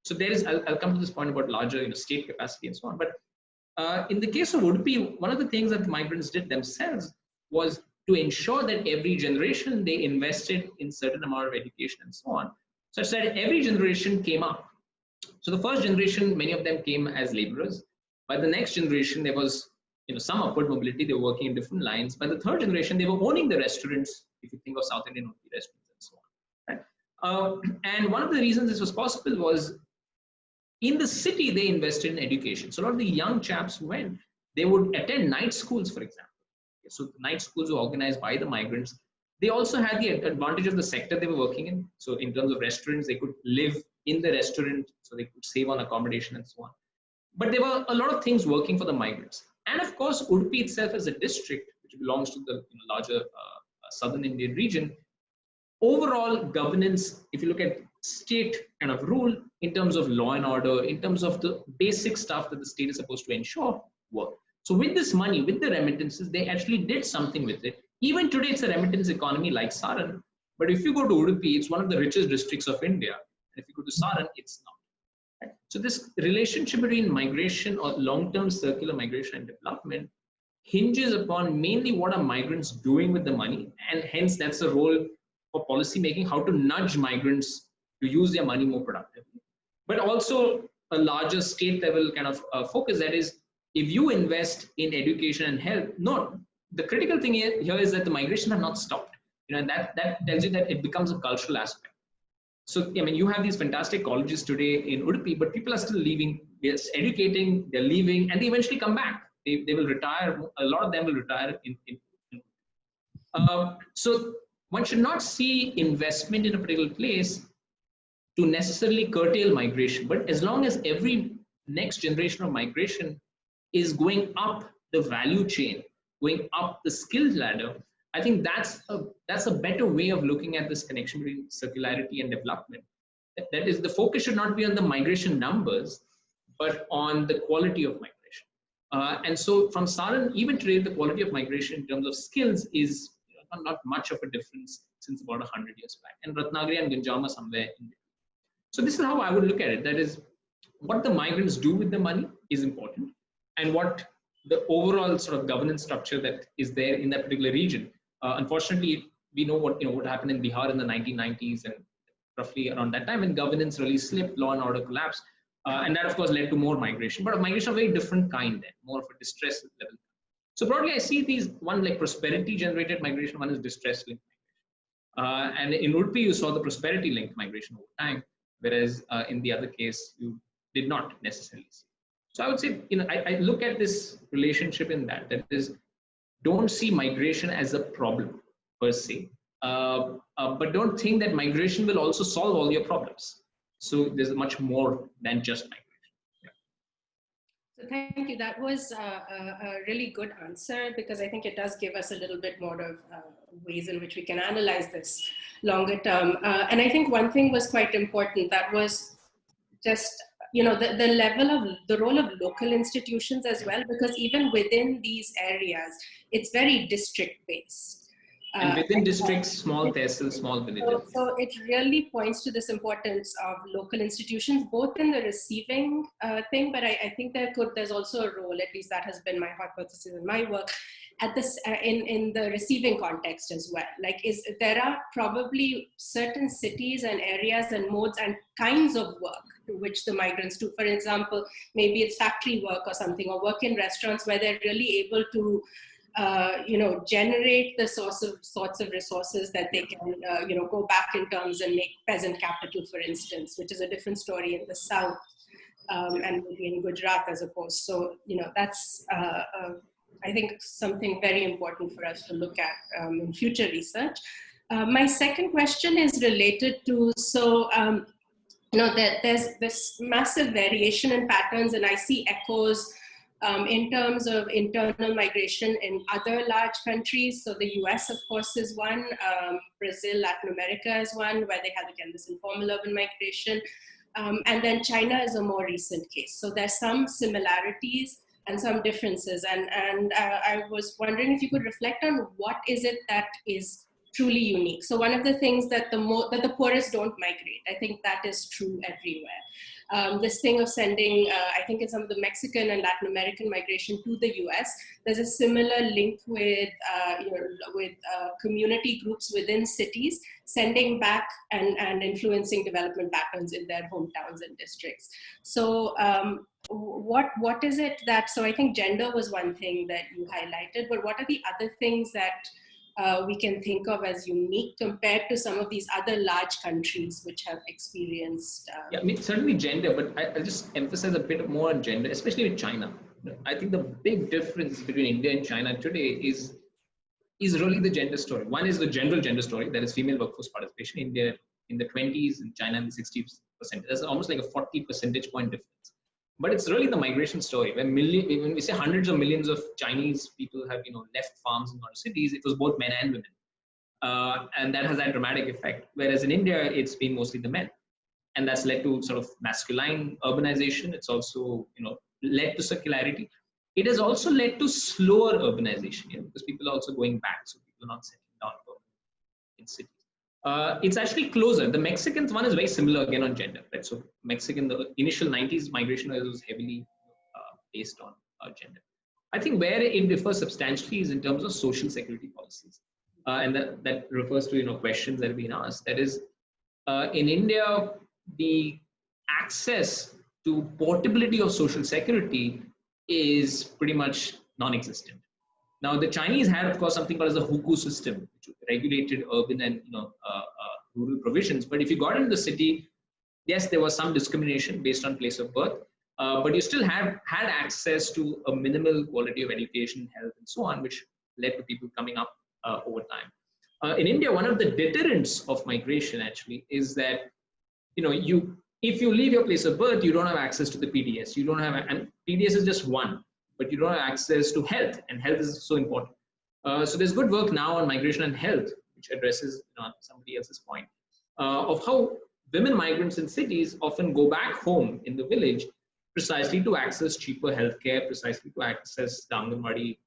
So there is, I'll come to this point about larger state capacity and so on. But in the case of Udupi, one of the things that the migrants did themselves was to ensure that every generation they invested in certain amount of education and so on, such that every generation came up. So the first generation, many of them came as laborers. By the next generation, there was some upward mobility. They were working in different lines. By the third generation, they were owning the restaurants, if you think of South Indian restaurants and so on. Right? And one of the reasons this was possible was in the city, they invested in education. So a lot of the young chaps who went, they would attend night schools, for example. So the night schools were organized by the migrants. They also had the advantage of the sector they were working in. So in terms of restaurants, they could live in the restaurant, so they could save on accommodation and so on. But there were a lot of things working for the migrants. And of course, Udupi itself as a district, which belongs to the larger southern Indian region, overall governance, if you look at state kind of rule in terms of law and order, in terms of the basic stuff that the state is supposed to ensure, work. So with this money, with the remittances, they actually did something with it. Even today, it's a remittance economy like Saran. But if you go to Udupi, it's one of the richest districts of India. And if you go to Saran, it's not. Right? So this relationship between migration or long-term circular migration and development hinges upon mainly what are migrants doing with the money. And hence, that's a role for policy making, how to nudge migrants to use their money more productively. But also a larger state level kind of focus, that is, if you invest in education and health, no, the critical thing here is that the migration have not stopped. And that tells you that it becomes a cultural aspect. So, I mean, you have these fantastic colleges today in Udupi, but people are still leaving, they're educating, they're leaving, and they eventually come back. They will retire, a lot of them will retire so one should not see investment in a particular place to necessarily curtail migration, but as long as every next generation of migration is going up the value chain, going up the skills ladder, I think that's a better way of looking at this connection between circularity and development. That is, the focus should not be on the migration numbers, but on the quality of migration. And so from Saran, even today, the quality of migration in terms of skills is not much of a difference since about 100 years back. And Ratnagiri and Ganjam are somewhere in between. So this is how I would look at it. That is, what the migrants do with the money is important, and what the overall sort of governance structure that is there in that particular region. Unfortunately, we know what happened in Bihar in the 1990s and roughly around that time, when governance really slipped, law and order collapsed, and that of course led to more migration, but a migration of a very different kind then, more of a distress level. So broadly, I see these, one like prosperity generated migration, one is distress linked migration. And in Udupi, you saw the prosperity linked migration over time, whereas in the other case, you did not necessarily see. So I would say, I look at this relationship in that is, don't see migration as a problem per se, but don't think that migration will also solve all your problems. So there's much more than just migration. So thank you. That was a really good answer, because I think it does give us a little bit more of ways in which we can analyze this longer term. And I think one thing was quite important, that was just the level of the role of local institutions as well, because even within these areas, it's very district based. And within districts, small tehsils, small villages. So it really points to this importance of local institutions, both in the receiving thing, but I think there's also a role, at least that has been my hypothesis in my work, at this in the receiving context as well. Like, there are probably certain cities and areas and modes and kinds of work to which the migrants do. For example, maybe it's factory work or something, or work in restaurants where they're really able to generate the sorts of resources that they can, go back in terms and make peasant capital, for instance, which is a different story in the South and maybe in Gujarat as opposed. So, that's, I think, something very important for us to look at in future research. My second question is related to, there's this massive variation in patterns, and I see echoes in terms of internal migration in other large countries. So the US, of course, is one. Brazil, Latin America is one, where they have, again, this informal urban migration. And then China is a more recent case. So there's some similarities and some differences. And I was wondering if you could reflect on what is it that is truly unique. So one of the things that the poorest don't migrate, I think that is true everywhere. This thing of sending, I think in some of the Mexican and Latin American migration to the US, there's a similar link with community groups within cities sending back and influencing development patterns in their hometowns and districts. So what is it that, so I think gender was one thing that you highlighted, but what are the other things that we can think of as unique compared to some of these other large countries which have experienced? Yeah, I mean, certainly gender, but I'll just emphasize a bit more on gender, especially with China. I think the big difference between India and China today is really the gender story. One is the general gender story, that is female workforce participation. India in the 20s, in China in the 60%. There's almost like a 40 percentage point difference. But it's really the migration story. When we say hundreds of millions of Chinese people have left farms and gone to cities, it was both men and women, and that has that dramatic effect. Whereas in India, it's been mostly the men, and that's led to sort of masculine urbanization. It's also led to circularity. It has also led to slower urbanization, because people are also going back, so people are not settling down in cities. It's actually closer. The Mexican one is very similar again on gender, right? So the initial 90s migration was heavily based on gender. I think where it differs substantially is in terms of social security policies. And that refers to questions that have been asked. That is, in India, the access to portability of social security is pretty much non-existent. Now, the Chinese had, of course, something called as the hukou system, which regulated urban and rural provisions. But if you got into the city, yes, there was some discrimination based on place of birth, but you still had access to a minimal quality of education, health, and so on, which led to people coming up over time. In India, one of the deterrents of migration actually is that if you leave your place of birth, you don't have access to the PDS. You don't have, and PDS is just one, but you don't have access to health, and health is so important. So there's good work now on migration and health, which addresses somebody else's point, of how women migrants in cities often go back home in the village precisely to access cheaper healthcare, precisely to access the Anganwadi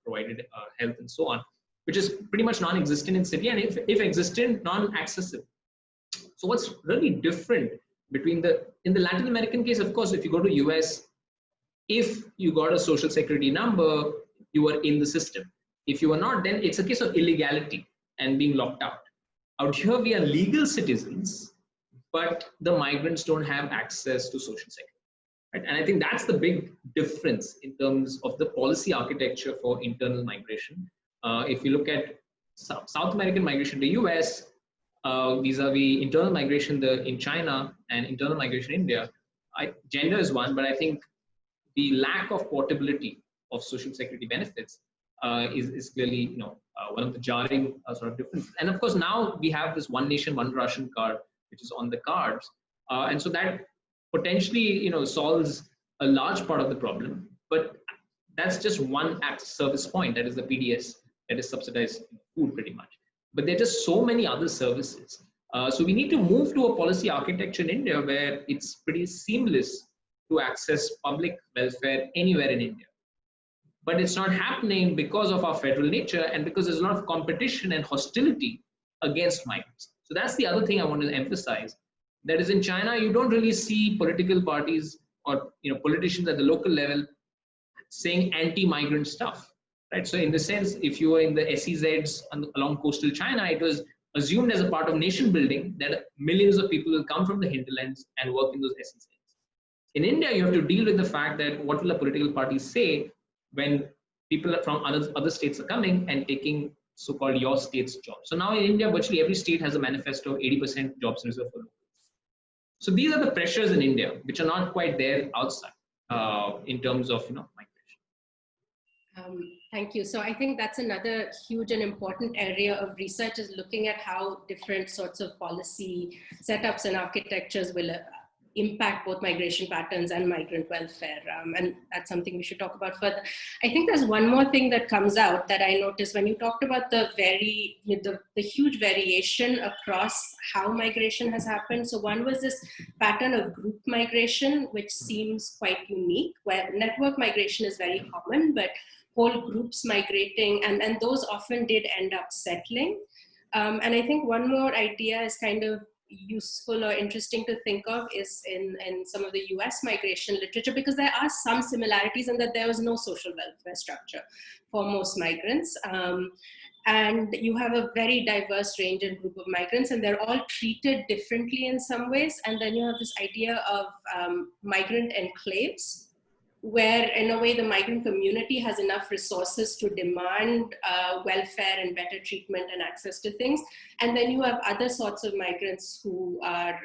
provided health and so on, which is pretty much non-existent in city, and if existent, non-accessible. So what's really different between in the Latin American case, of course, if you go to US, if you got a social security number, you were in the system. If you are not, then it's a case of illegality and being locked out. Out here, we are legal citizens, but the migrants don't have access to social security. Right? And I think that's the big difference in terms of the policy architecture for internal migration. If you look at South American migration to US, vis-a-vis internal migration in China and internal migration in India, gender is one, but I think the lack of portability of social security benefits is clearly one of the jarring sort of differences. And of course, now we have this one nation, one ration card, which is on the cards. And so that potentially solves a large part of the problem. But that's just one service point, that is the PDS, that is subsidized food pretty much. But there are just so many other services. So we need to move to a policy architecture in India where it's pretty seamless to access public welfare anywhere in India. But it's not happening because of our federal nature and because there's a lot of competition and hostility against migrants. So that's the other thing I want to emphasize. That is, in China, you don't really see political parties or politicians at the local level saying anti-migrant stuff, right? So in the sense, if you were in the SEZs along coastal China, it was assumed as a part of nation building that millions of people will come from the hinterlands and work in those SEZs. In India, you have to deal with the fact that what will a political party say when people from other states are coming and taking so-called your state's jobs. So now in India, virtually every state has a manifesto, 80% jobs reserved for locals. So these are the pressures in India, which are not quite there outside in terms of migration. Thank you. So I think that's another huge and important area of research, is looking at how different sorts of policy setups and architectures will impact both migration patterns and migrant welfare. And that's something we should talk about further. I think there's one more thing that comes out that I noticed when you talked about the huge variation across how migration has happened. So one was this pattern of group migration, which seems quite unique, where network migration is very common, but whole groups migrating, and those often did end up settling. And I think one more idea is kind of useful or interesting to think of is in some of the US migration literature, because there are some similarities in that there was no social welfare structure for most migrants. And you have a very diverse range and group of migrants, and they're all treated differently in some ways. And then you have this idea of migrant enclaves, where in a way the migrant community has enough resources to demand welfare and better treatment and access to things. And then you have other sorts of migrants who are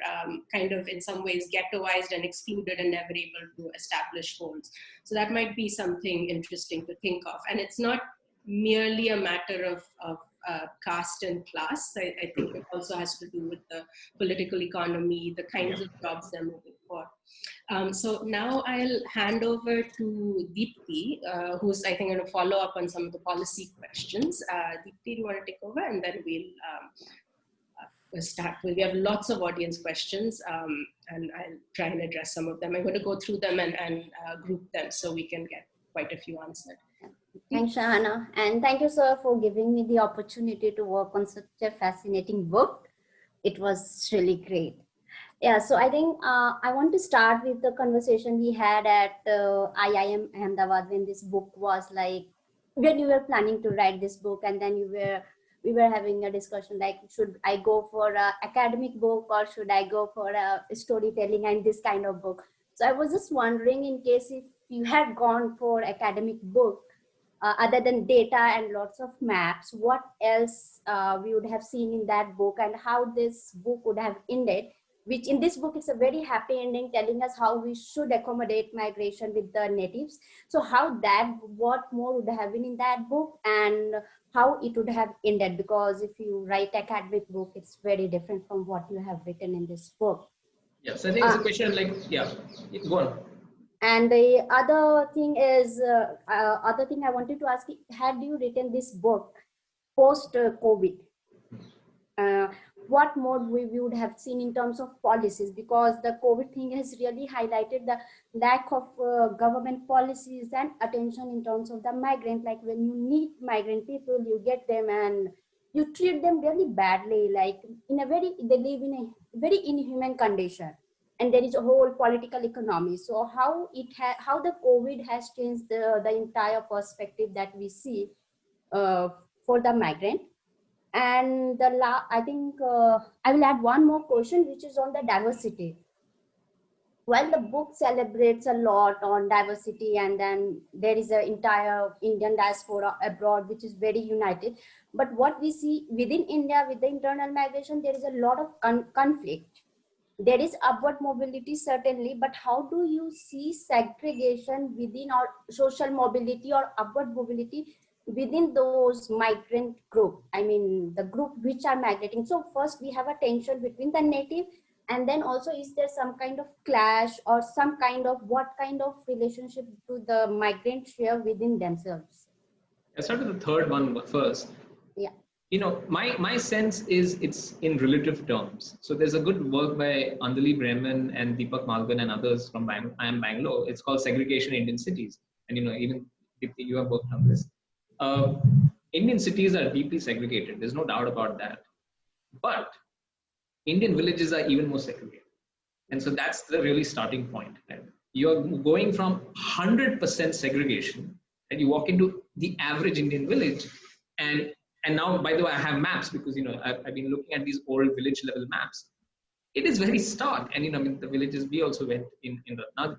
kind of in some ways ghettoized and excluded and never able to establish homes. So that might be something interesting to think of. And it's not merely a matter of caste and class. I think it also has to do with the political economy, the kinds of jobs they're moving for. So now I'll hand over to Deepti, who's I think going to follow up on some of the policy questions. Deepti, do you want to take over? And then we'll start with, we have lots of audience questions, and I'll try and address some of them. I'm going to go through them and group them so we can get quite a few answered. Thanks, Shahana. And thank you, sir, for giving me the opportunity to work on such a fascinating book. It was really great. Yeah, so I think I want to start with the conversation we had at IIM Ahmedabad when this book was like, when you were planning to write this book, and then we were having a discussion like, should I go for an academic book or should I go for a storytelling and this kind of book? So I was just wondering, in case if you had gone for academic book, other than data and lots of maps, what else we would have seen in that book, and how this book would have ended, which in this book, it's a very happy ending telling us how we should accommodate migration with the natives. So what more would have been in that book and how it would have ended, because if you write academic book, it's very different from what you have written in this book. Yeah, so I think it's a question like, yeah, go on. And the other thing is, other thing I wanted to ask, had you written this book post-COVID? What more we would have seen in terms of policies, because the COVID thing has really highlighted the lack of government policies and attention in terms of the migrant. Like when you need migrant people, you get them and you treat them really badly, like they live in a very inhuman condition. And there is a whole political economy. So how the COVID has changed the entire perspective that we see for the migrant. And I think I will add one more question, which is on the diversity. While the book celebrates a lot on diversity, and then there is an entire Indian diaspora abroad, which is very united. But what we see within India with the internal migration, there is a lot of conflict. There is upward mobility, certainly, but how do you see segregation within our social mobility or upward mobility within those migrant group? I mean, the group which are migrating. So first we have a tension between the native, and then also is there some kind of clash or some kind of, what kind of relationship do the migrants share within themselves? I'll start with the third one first. Yeah. My sense is it's in relative terms. So there's a good work by Andali Breman and Deepak Malgan and others from IIM Bangalore. It's called Segregation in Indian Cities. And even Deepti, you have worked on this. Indian cities are deeply segregated. There's no doubt about that. But Indian villages are even more segregated. And so that's the really starting point. Right? You're going from 100% segregation, and you walk into the average Indian village, and now, by the way, I have maps because I've been looking at these old village level maps. It is very stark, and I mean the villages we also went in Ratnagiri.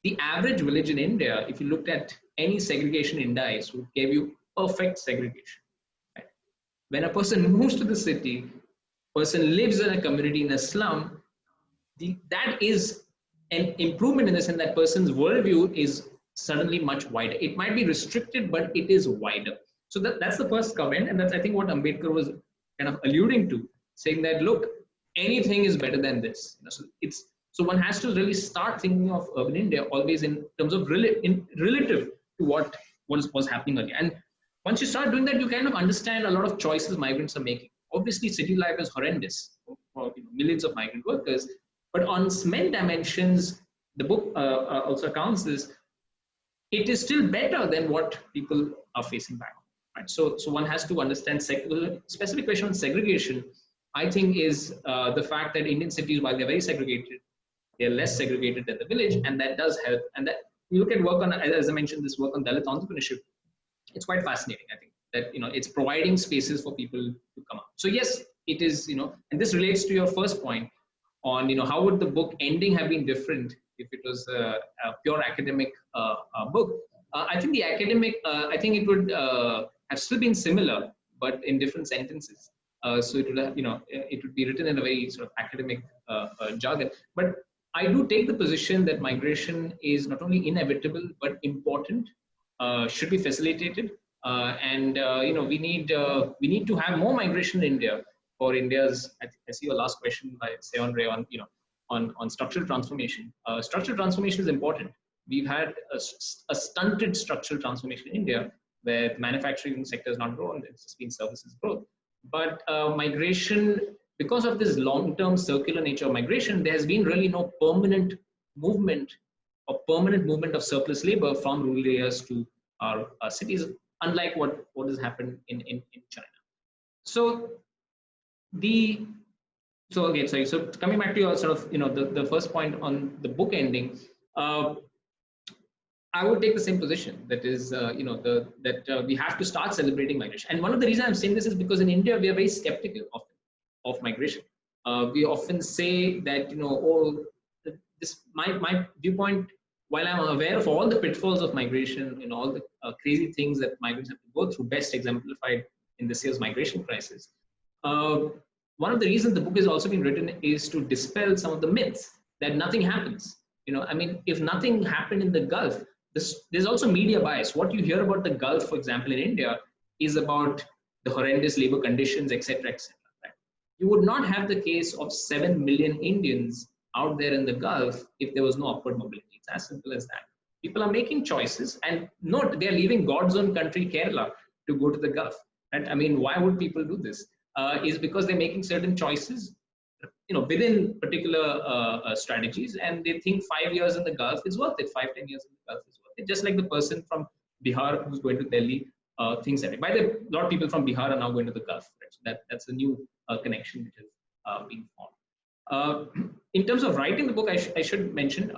The average village in India, if you looked at any segregation index, would give you perfect segregation. Right? When a person moves to the city, person lives in a community in a slum, that is an improvement in the sense that person's worldview is suddenly much wider. It might be restricted, but it is wider. So that's the first comment, and that's I think what Ambedkar was kind of alluding to, saying that look, anything is better than this. So one has to really start thinking of urban India always in terms of relative to what was happening earlier. And once you start doing that, you kind of understand a lot of choices migrants are making. Obviously, city life is horrendous for millions of migrant workers. But on many dimensions, the book also accounts this, it is still better than what people are facing back. Right? So one has to understand specific question on segregation, I think, is the fact that Indian cities, while they're very segregated, they're less segregated than the village, and that does help. And that you look at work on, as I mentioned, this work on Dalit entrepreneurship, it's quite fascinating. I think that it's providing spaces for people to come up. So yes, it is, and this relates to your first point on how would the book ending have been different if it was a pure academic book. I think the academic, I think it would have still been similar, but in different sentences. So it would have, it would be written in a very sort of academic jargon. But I do take the position that migration is not only inevitable but important, should be facilitated, and we need to have more migration in India for India's. I see your last question by Seon Ray on structural transformation. Structural transformation is important. We've had a stunted structural transformation in India where the manufacturing sector has not grown. It's just been services growth. But migration, because of this long-term circular nature of migration, there has been really no permanent movement of surplus labor from rural areas to our cities, unlike what has happened in China. So again, sorry. So coming back to your sort of the first point on the book ending, I would take the same position. That is, we have to start celebrating migration. And one of the reasons I'm saying this is because in India we are very skeptical of migration. We often say that my viewpoint. While I'm aware of all the pitfalls of migration, all the crazy things that migrants have to go through, best exemplified in this year's migration crisis. One of the reasons the book has also been written is to dispel some of the myths that nothing happens. I mean, if nothing happened in the Gulf, there's also media bias. What you hear about the Gulf, for example, in India, is about the horrendous labor conditions, etc., etc. Right? You would not have the case of 7 million Indians out there in the Gulf if there was no upward mobility. It's as simple as that. People are making choices, and note, they're leaving God's own country, Kerala, to go to the Gulf. Right? I mean, why would people do this? Is because they're making certain choices, within particular strategies, and they think 5 years in the Gulf is worth it. 5-10 years in the Gulf is worth it. Just like the person from Bihar who's going to Delhi thinks that. By the way, a lot of people from Bihar are now going to the Gulf. Right? So that's a new connection which has been formed. In terms of writing the book, I should mention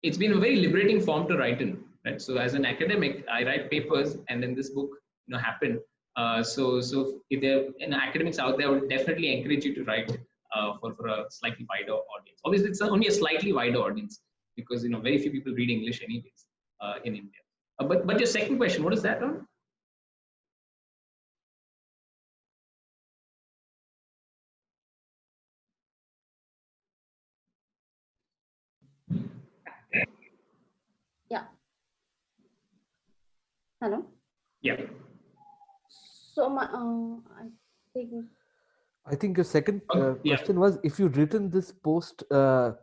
it's been a very liberating form to write in. Right? So as an academic, I write papers, and then this book happened. So if there are academics out there, I would definitely encourage you to write for a slightly wider audience. Obviously, it's only a slightly wider audience because very few people read English anyways in India. But your second question, what is that on? Yeah. Hello. Yeah. So I think your second question was, if you'd written this post the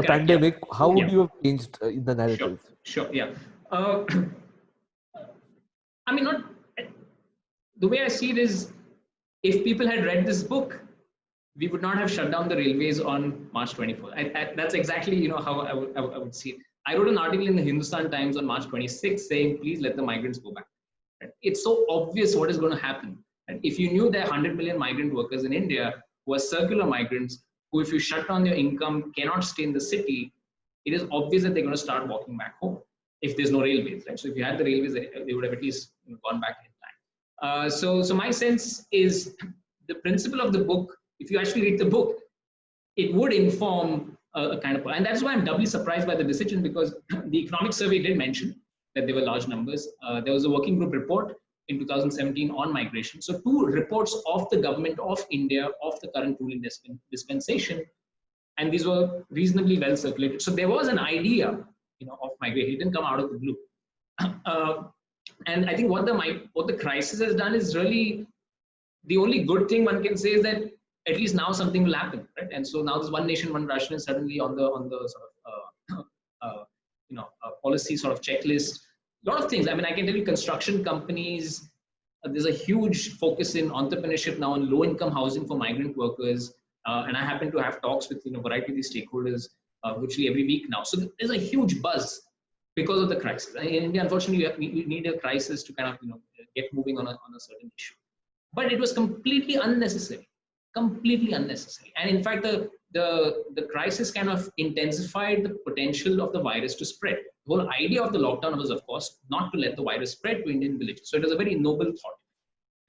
pandemic, how would you have changed in the narrative? Sure. Yeah. I mean, not the way I see it is, if people had read this book, we would not have shut down the railways on March 24th. That's exactly how I would see it. I wrote an article in the Hindustan Times on March 26 saying, please let the migrants go back. Right? It's so obvious what is going to happen. And if you knew there are 100 million migrant workers in India who are circular migrants, who if you shut down their income cannot stay in the city, it is obvious that they're going to start walking back home if there's no railways. Right? So if you had the railways, they would have at least gone back in time. So my sense is the principle of the book, if you actually read the book, it would inform a kind of, and that's why I'm doubly surprised by the decision, because the economic survey did mention that there were large numbers. There was a working group report in 2017 on migration. So 2 reports of the government of India of the current ruling dispensation, and these were reasonably well circulated. So there was an idea, of migration. It didn't come out of the blue. And I think what the crisis has done is really, the only good thing one can say is that at least now something will happen, right? And so now this one nation, one ration is suddenly on the sort of policy sort of checklist. A lot of things. I mean, I can tell you, construction companies. There's a huge focus in entrepreneurship now on low-income housing for migrant workers, and I happen to have talks with a variety of these stakeholders virtually every week now. So there's a huge buzz because of the crisis. In India, unfortunately, we need a crisis to kind of get moving on a certain issue. But it was completely unnecessary. Completely unnecessary. And in fact, the crisis kind of intensified the potential of the virus to spread. The whole idea of the lockdown was, of course, not to let the virus spread to Indian villages. So it was a very noble thought.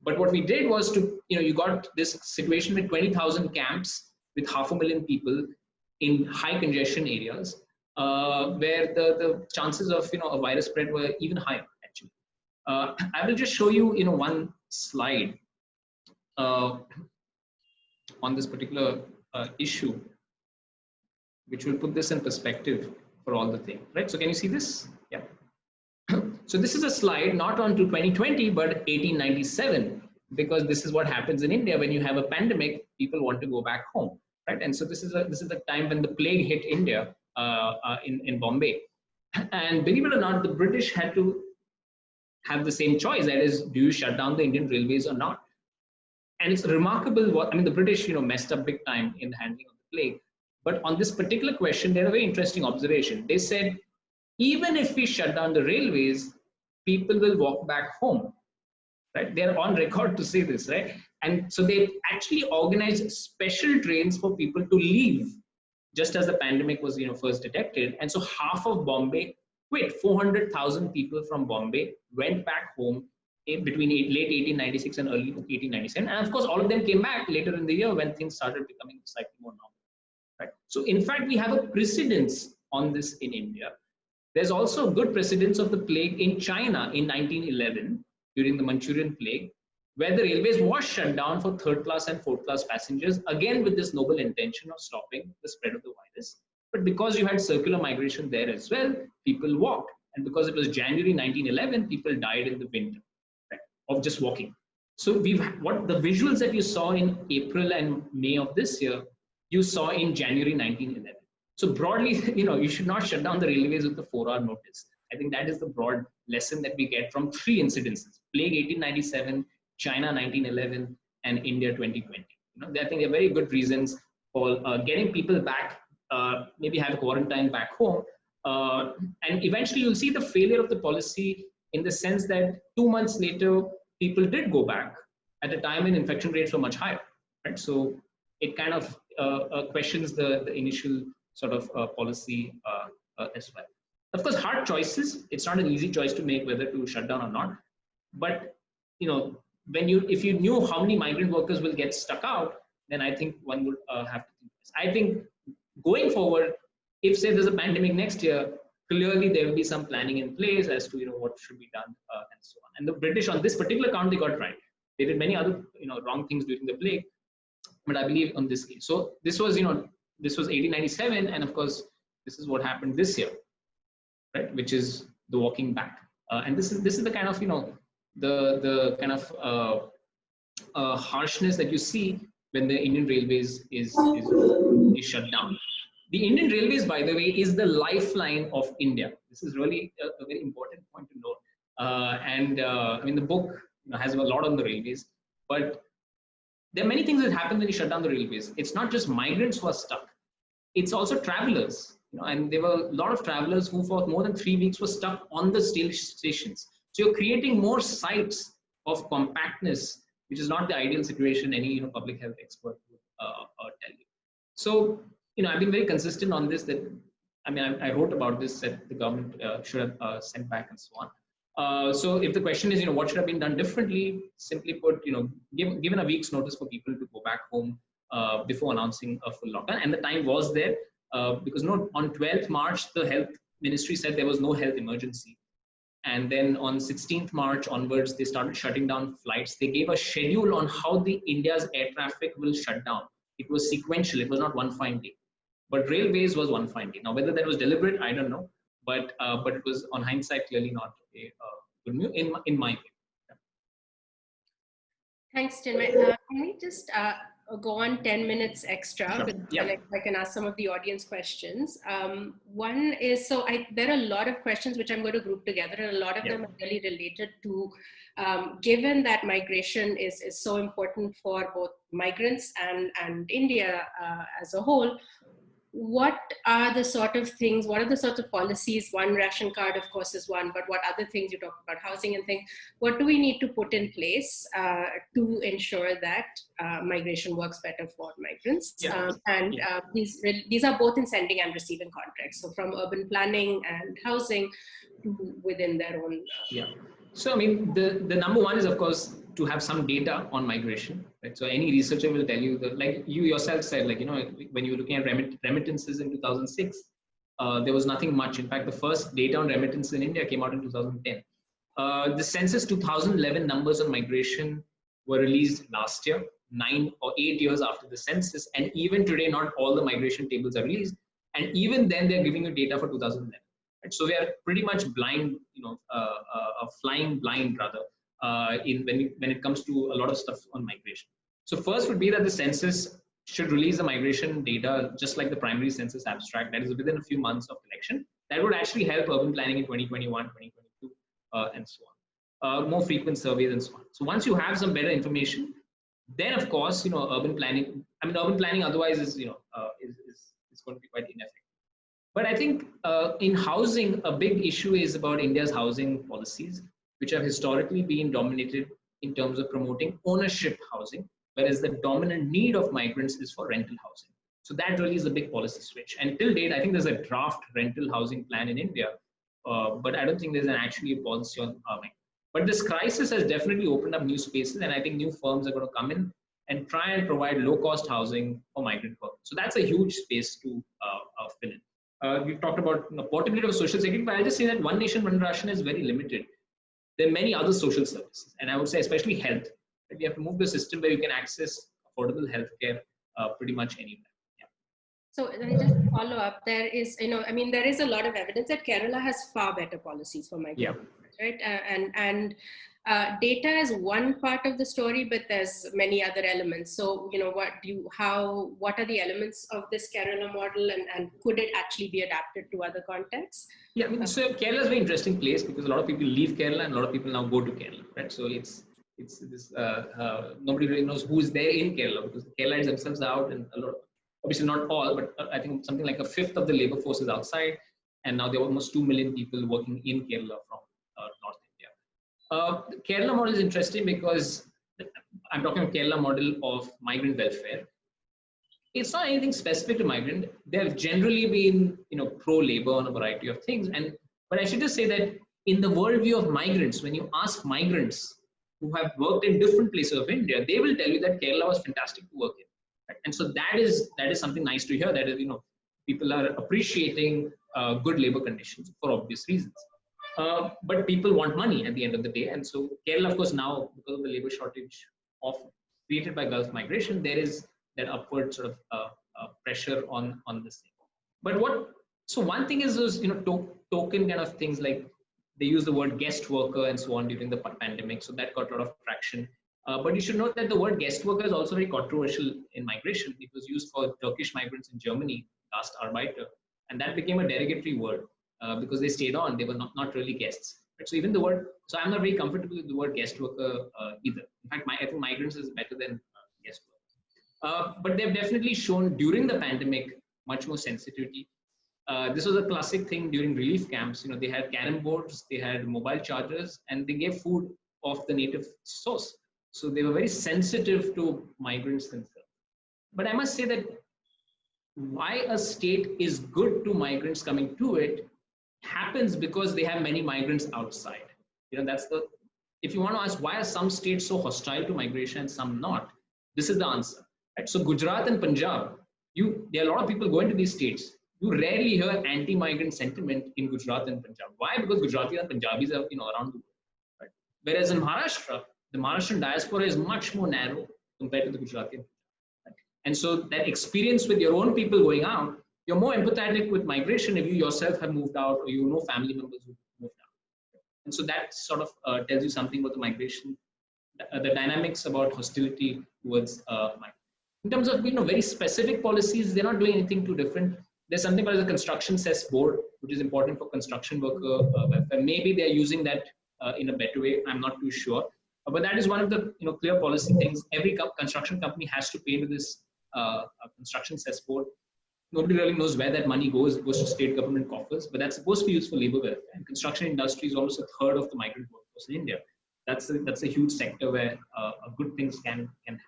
But what we did was to, you got this situation with 20,000 camps with 500,000 people in high congestion areas, where the chances of, a virus spread were even higher, actually. I will just show you, one slide on this particular issue, which will put this in perspective for all the things, right? So can you see this? Yeah. So this is a slide not on to 2020, but 1897, because this is what happens in India when you have a pandemic. People want to go back home, right? And so this is the time when the plague hit India in Bombay, and believe it or not, the British had to have the same choice. That is, do you shut down the Indian railways or not? And it's remarkable what, the British, messed up big time in the handling of the plague. But on this particular question, they had a very interesting observation. They said, even if we shut down the railways, people will walk back home, right? They're on record to say this, right? And so they actually organized special trains for people to leave just as the pandemic was, first detected. And so half of Bombay quit. 400,000 people from Bombay went back home between late 1896 and early 1897, and of course all of them came back later in the year when things started becoming slightly more normal, right? So in fact, we have a precedence on this in India. There's also a good precedence of the plague in China in 1911 during the Manchurian plague, where the railways was shut down for third class and fourth class passengers, again with this noble intention of stopping the spread of the virus. But because you had circular migration there as well, people walked, and because it was January 1911, people died in the winter of just walking. So what the visuals that you saw in April and May of this year, you saw in January 1911. So broadly, you should not shut down the railways with a 4-hour notice. I think that is the broad lesson that we get from 3 incidences: plague 1897, China 1911, and India 2020. I think they're very good reasons for getting people back, maybe have a quarantine back home. And eventually you'll see the failure of the policy in the sense that 2 months later, people did go back at a time when infection rates were much higher, right? So it kind of questions the initial sort of policy as well. Of course, hard choices. It's not an easy choice to make whether to shut down or not. But if you knew how many migrant workers will get stuck out, then I think one would have to think this. I think going forward, if say there's a pandemic next year, clearly there will be some planning in place as to what should be done and so on. And the British on this particular count, they got right. They did many other wrong things during the plague, but I believe on this case. So this was 1897, and of course this is what happened this year, right? Which is the walking back, and this is the kind of the kind of harshness that you see when the Indian Railways is shut down. The Indian Railways, by the way, is the lifeline of India. This is really a very important point to note. I mean, the book has a lot on the railways, but there are many things that happen when you shut down the railways. It's not just migrants who are stuck. it's also travelers, and there were a lot of travelers who for more than 3 weeks were stuck on the stations. So you're creating more sites of compactness, which is not the ideal situation any public health expert would tell you. So I've been very consistent on this. That I wrote about this that the government should have sent back and so on. So if the question is what should have been done differently, simply put, given a week's notice for people to go back home before announcing a full lockdown, and the time was there because on 12th March the health ministry said there was no health emergency. And then on 16th March onwards, they started shutting down flights. They gave a schedule on how India's air traffic will shut down. It was sequential. It was not one fine day. But railways was one fine day. Now, whether that was deliberate, I don't know. But it was, on hindsight, clearly not a good move in my view. Thanks, Chinmay. Can we just go on 10 minutes extra? Sure. Yeah. I can ask some of the audience questions. One is, there are a lot of questions which I'm going to group together, and a lot of them are really related to, given that migration is so important for both migrants and India as a whole, what are the sort of things, what are the sorts of policies? One, ration card, of course, is one, but what other things? You talked about housing and things. What do we need to put in place to ensure that migration works better for migrants? These are both in sending and receiving contracts. So from urban planning and housing to within their own. So, the number one is, of course, to have some data on migration, right? So any researcher will tell you that, like you yourself said, when you were looking at remittances in 2006, there was nothing much. In fact, the first data on remittances in India came out in 2010. The census 2011 numbers on migration were released last year, 9 or 8 years after the census. And even today, not all the migration tables are released. And even then, they're giving you data for 2011. Right? So we are pretty much blind, flying blind rather, when it comes to a lot of stuff on migration. So first would be that the census should release the migration data just like the primary census abstract, that is within a few months of collection. That would actually help urban planning in 2021, 2022, and so on. More frequent surveys and so on. So once you have some better information, then of course, urban planning. Urban planning otherwise is going to be quite ineffective. But I think in housing, a big issue is about India's housing policies, which have historically been dominated in terms of promoting ownership housing, whereas the dominant need of migrants is for rental housing. So that really is a big policy switch. And till date, I think there's a draft rental housing plan in India, but I don't think there's actually a policy on housing. But this crisis has definitely opened up new spaces, and I think new firms are going to come in and try and provide low-cost housing for migrant workers. So that's a huge space to fill in. We've talked about portability of social security, but I'll just say that one nation, one ration is very limited. There are many other social services, and I would say especially health. We have to move the system where you can access affordable healthcare pretty much anywhere. So just to follow up, there is, there is a lot of evidence that Kerala has far better policies for migrants, right? Data is one part of the story, but there's many other elements. So, what are the elements of this Kerala model, and could it actually be adapted to other contexts? So Kerala is a very interesting place because a lot of people leave Kerala and a lot of people now go to Kerala, right? So it's this nobody really knows who's there in Kerala because the Keralites themselves are out, and a lot, obviously not all, but I think something like a fifth of the labor force is outside, and now there are almost 2 million people working in Kerala from North India. The Kerala model is interesting because I'm talking about Kerala model of migrant welfare. It's not anything specific to migrant. They have generally been, pro-labor on a variety of things. But I should just say that in the worldview of migrants, when you ask migrants who have worked in different places of India, they will tell you that Kerala was fantastic to work in. Right? And so that is something nice to hear. That is, people are appreciating good labor conditions for obvious reasons. But people want money at the end of the day. And so Kerala, of course, now, because of the labor shortage created by Gulf migration, there is that upward sort of pressure on this thing. But one thing is those, token kind of things, like they use the word guest worker and so on during the pandemic. So that got a lot of traction. But you should note that the word guest worker is also very controversial in migration. It was used for Turkish migrants in Germany, last Arbeiter, and that became a derogatory word. Because they stayed on, they were not really guests. Right? So even the word, so I'm not very comfortable with the word guest worker either. In fact, I think migrants is better than guest worker. But they've definitely shown during the pandemic much more sensitivity. This was a classic thing during relief camps. You know, they had carom boards, they had mobile chargers, and they gave food of the native source. So they were very sensitive to migrants themselves. But I must say that why a state is good to migrants coming to it happens because they have many migrants outside. You know, that's the, if you want to ask why are some states so hostile to migration and some not, this is the answer. Right? So Gujarat and Punjab, there are a lot of people going to these states. You rarely hear anti-migrant sentiment in Gujarat and Punjab. Why? Because Gujarati and Punjabis are, you know, around the world. Right? Whereas in Maharashtra, the Maharashtrian diaspora is much more narrow compared to the Gujarati. Right? And so that experience with your own people going out, you're more empathetic with migration if you yourself have moved out or you know family members who moved out. And so that sort of tells you something about the migration, the dynamics about hostility towards migration. In terms of, you know, very specific policies, they're not doing anything too different. There's something called the construction cess board, which is important for construction worker welfare. Maybe they're using that in a better way. I'm not too sure. But that is one of the, you know, clear policy things. Every construction company has to pay into this construction cess board. Nobody really knows where that money goes. It goes to state government coffers, but that's supposed to be used for labor welfare. And construction industry is almost a third of the migrant workforce in India. That's a huge sector where good things can happen.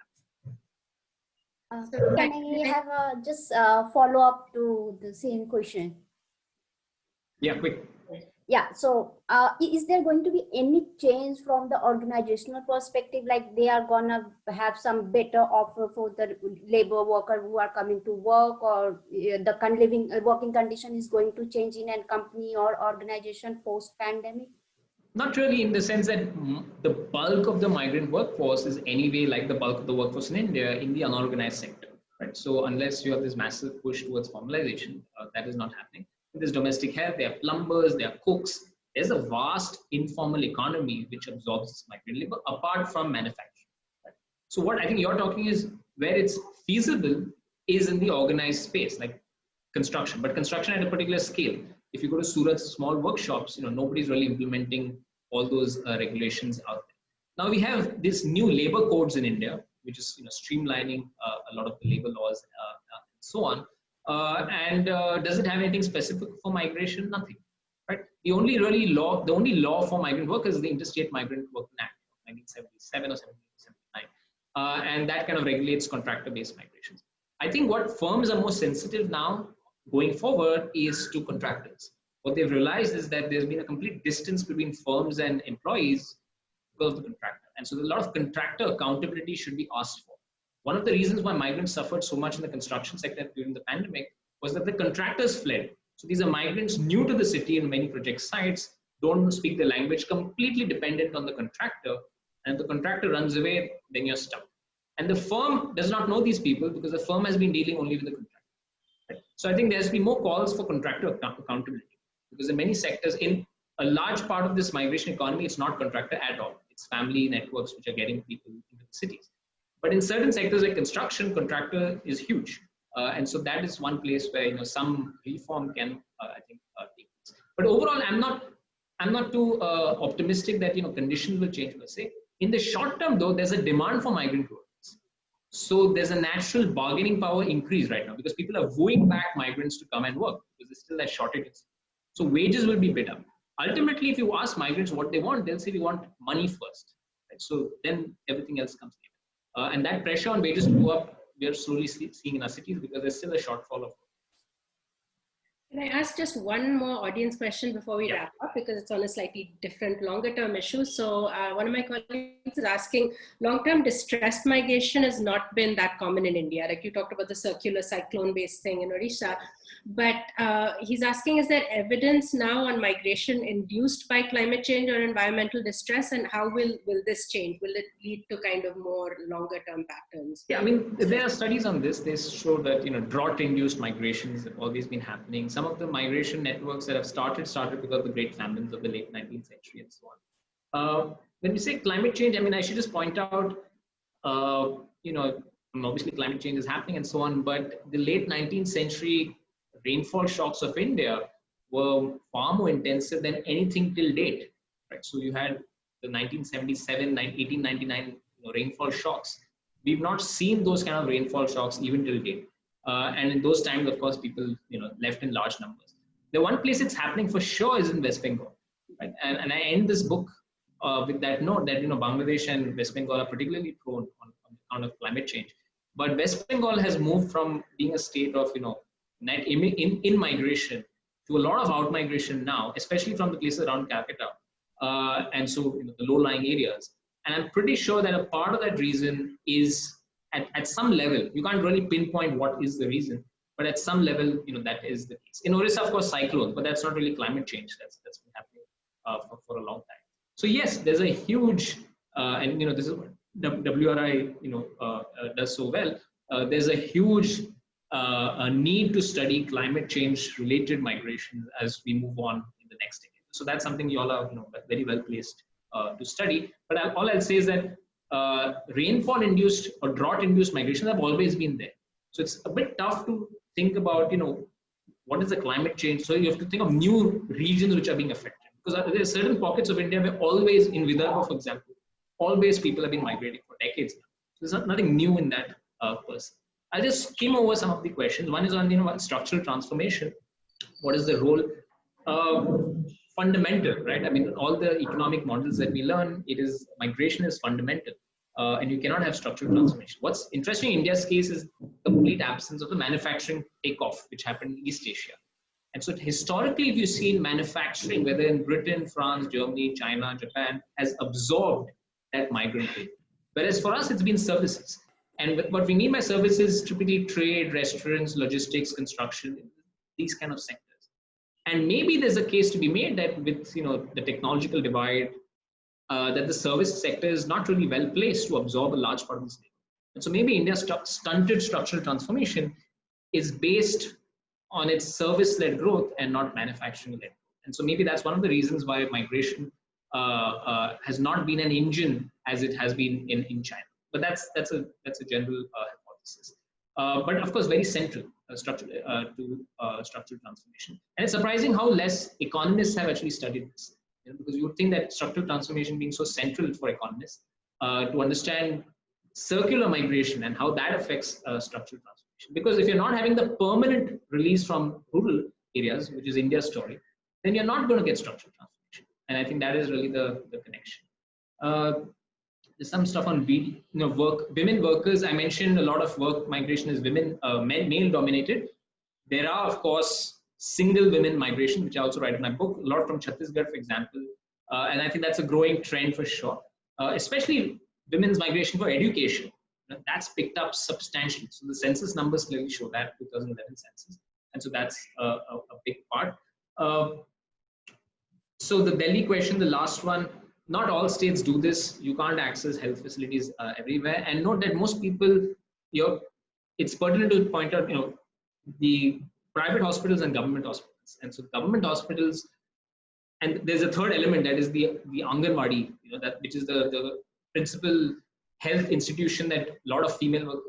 Can I have just follow up to the same question? Yeah, quick. Yeah, so is there going to be any change from the organizational perspective, like they are gonna have some better offer for the labor worker who are coming to work, or the working condition is going to change in a company or organization post-pandemic? Not really, in the sense that the bulk of the migrant workforce is anyway like the bulk of the workforce in India in the unorganized sector, right? So unless you have this massive push towards formalization, that is not happening. There's domestic health, there are plumbers, there are cooks. There's a vast informal economy which absorbs migrant labor apart from manufacturing. Right? So what I think you're talking is where it's feasible is in the organized space, like construction, but construction at a particular scale. If you go to Surat's small workshops, you know, nobody's really implementing all those regulations out there. Now we have this new labor codes in India, which is, you know, streamlining a lot of the labor laws and so on. Does it have anything specific for migration? Nothing, right? The only law for migrant workers is the Interstate Migrant Workers Act of 1977 or 1979, and that kind of regulates contractor-based migrations. I think what firms are more sensitive now going forward is to contractors. What they've realized is that there's been a complete distance between firms and employees because of the contractor, and so a lot of contractor accountability should be asked for. One of the reasons why migrants suffered so much in the construction sector during the pandemic was that the contractors fled. So these are migrants new to the city in many project sites, don't speak the language, completely dependent on the contractor. And if the contractor runs away, then you're stuck. And the firm does not know these people because the firm has been dealing only with the contractor. Right? So I think there has to be more calls for contractor accountability, because in many sectors, in a large part of this migration economy, it's not contractor at all. It's family networks which are getting people into the cities. But in certain sectors like construction, contractor is huge. And so that is one place where, you know, some reform can, I think, take place. But overall, I'm not too optimistic that, you know, conditions will change per se. In the short term, though, there's a demand for migrant workers. So there's a natural bargaining power increase right now because people are wooing back migrants to come and work because there's still that shortage. So wages will be bid up. Ultimately, if you ask migrants what they want, they'll say we want money first. Right? So then everything else comes later. And that pressure on wages to go up, we are slowly seeing in our cities because there's still a shortfall of. Can I ask just one more audience question before we wrap up, because it's on a slightly different longer term issue. So one of my colleagues is asking, long-term distressed migration has not been that common in India. Like you talked about the circular cyclone based thing in Odisha, but he's asking, is there evidence now on migration induced by climate change or environmental distress, and how will this change? Will it lead to kind of more longer term patterns? Yeah, I mean, there are studies on this. They show that, you know, drought induced migrations have always been happening. Some of the migration networks that have started because of the great famines of the late 19th century and so on. When we say climate change, I mean, I should just point out, you know, obviously climate change is happening and so on, but the late 19th century rainfall shocks of India were far more intensive than anything till date. Right? So you had the 1977, 1899 rainfall shocks. We've not seen those kind of rainfall shocks even till date. And in those times, of course, people left in large numbers. The one place it's happening for sure is in West Bengal, right? And I end this book with that note that Bangladesh and West Bengal are particularly prone on account of climate change. But West Bengal has moved from being a state of net in migration to a lot of out migration now, especially from the places around Calcutta, and so the low-lying areas. And I'm pretty sure that a part of that reason is at some level. You can't really pinpoint what is the reason, but at some level, that is the case. In Orissa, of course, cyclones, but that's not really climate change. That's been happening for a long time. So yes, there's a huge, and this is what WRI does so well. There's a huge a need to study climate change related migration as we move on in the next decade. So that's something you all are very well placed to study. But all I'll say is that rainfall induced or drought induced migrations have always been there. So it's a bit tough to think about what is the climate change. So you have to think of new regions which are being affected, because there are certain pockets of India where always, in Vidarbha for example, always people have been migrating for decades now. So there's nothing new in that person. I'll just skim over some of the questions. One is on structural transformation. What is the role? Fundamental, right? I mean, all the economic models that we learn, migration is fundamental, and you cannot have structural transformation. What's interesting in India's case is complete absence of the manufacturing takeoff, which happened in East Asia. And so historically, if you see in manufacturing, whether in Britain, France, Germany, China, Japan, has absorbed that migrant labor. Whereas for us, it's been services. And what we mean by services, typically trade, restaurants, logistics, construction, these kind of sectors. And maybe there's a case to be made that with the technological divide, that the service sector is not really well placed to absorb a large part of this labor. And so maybe India's stunted structural transformation is based on its service-led growth and not manufacturing-led. And so maybe that's one of the reasons why migration has not been an engine as it has been in China. But that's a general hypothesis. But of course, very central to structural transformation. And it's surprising how less economists have actually studied this, because you would think that structural transformation being so central for economists to understand circular migration and how that affects structural transformation. Because if you're not having the permanent release from rural areas, which is India's story, then you're not going to get structural transformation. And I think that is really the connection. There's some stuff on women workers. I mentioned a lot of work migration is male dominated. There are, of course, single women migration, which I also write in my book, a lot from Chhattisgarh, for example. And I think that's a growing trend for sure, especially women's migration for education. That's picked up substantially. So the census numbers clearly show that, 2011 census. And so that's a big part. So the Delhi question, the last one, not all states do this. You can't access health facilities everywhere. And note that most people, it's pertinent to point out, the private hospitals and government hospitals. And so government hospitals, and there's a third element, that is the Anganwadi, which is the principal health institution that a lot of female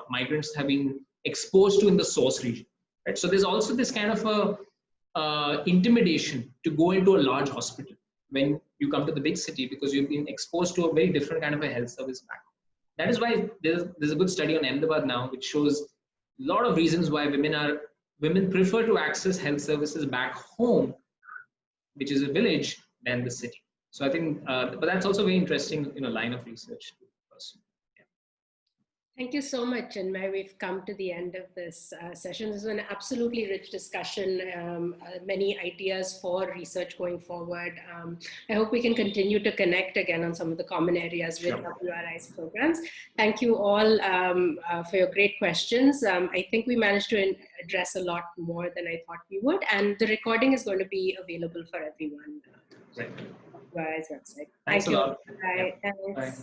migrants have been exposed to in the source region. Right? So there's also this kind of intimidation to go into a large hospital when you come to the big city, because you've been exposed to a very different kind of a health service back. That is why there's a good study on Ahmedabad now, which shows a lot of reasons why women prefer to access health services back home, which is a village, than the city. So I think, but that's also very interesting, line of research to pursue. Thank you so much, Chinmay. We've come to the end of this session. This was an absolutely rich discussion, many ideas for research going forward. I hope we can continue to connect again on some of the common areas with WRI's programs. Thank you all for your great questions. I think we managed to address a lot more than I thought we would, and the recording is going to be available for everyone on WRI's website. Thanks a lot. Bye. Yeah. Bye.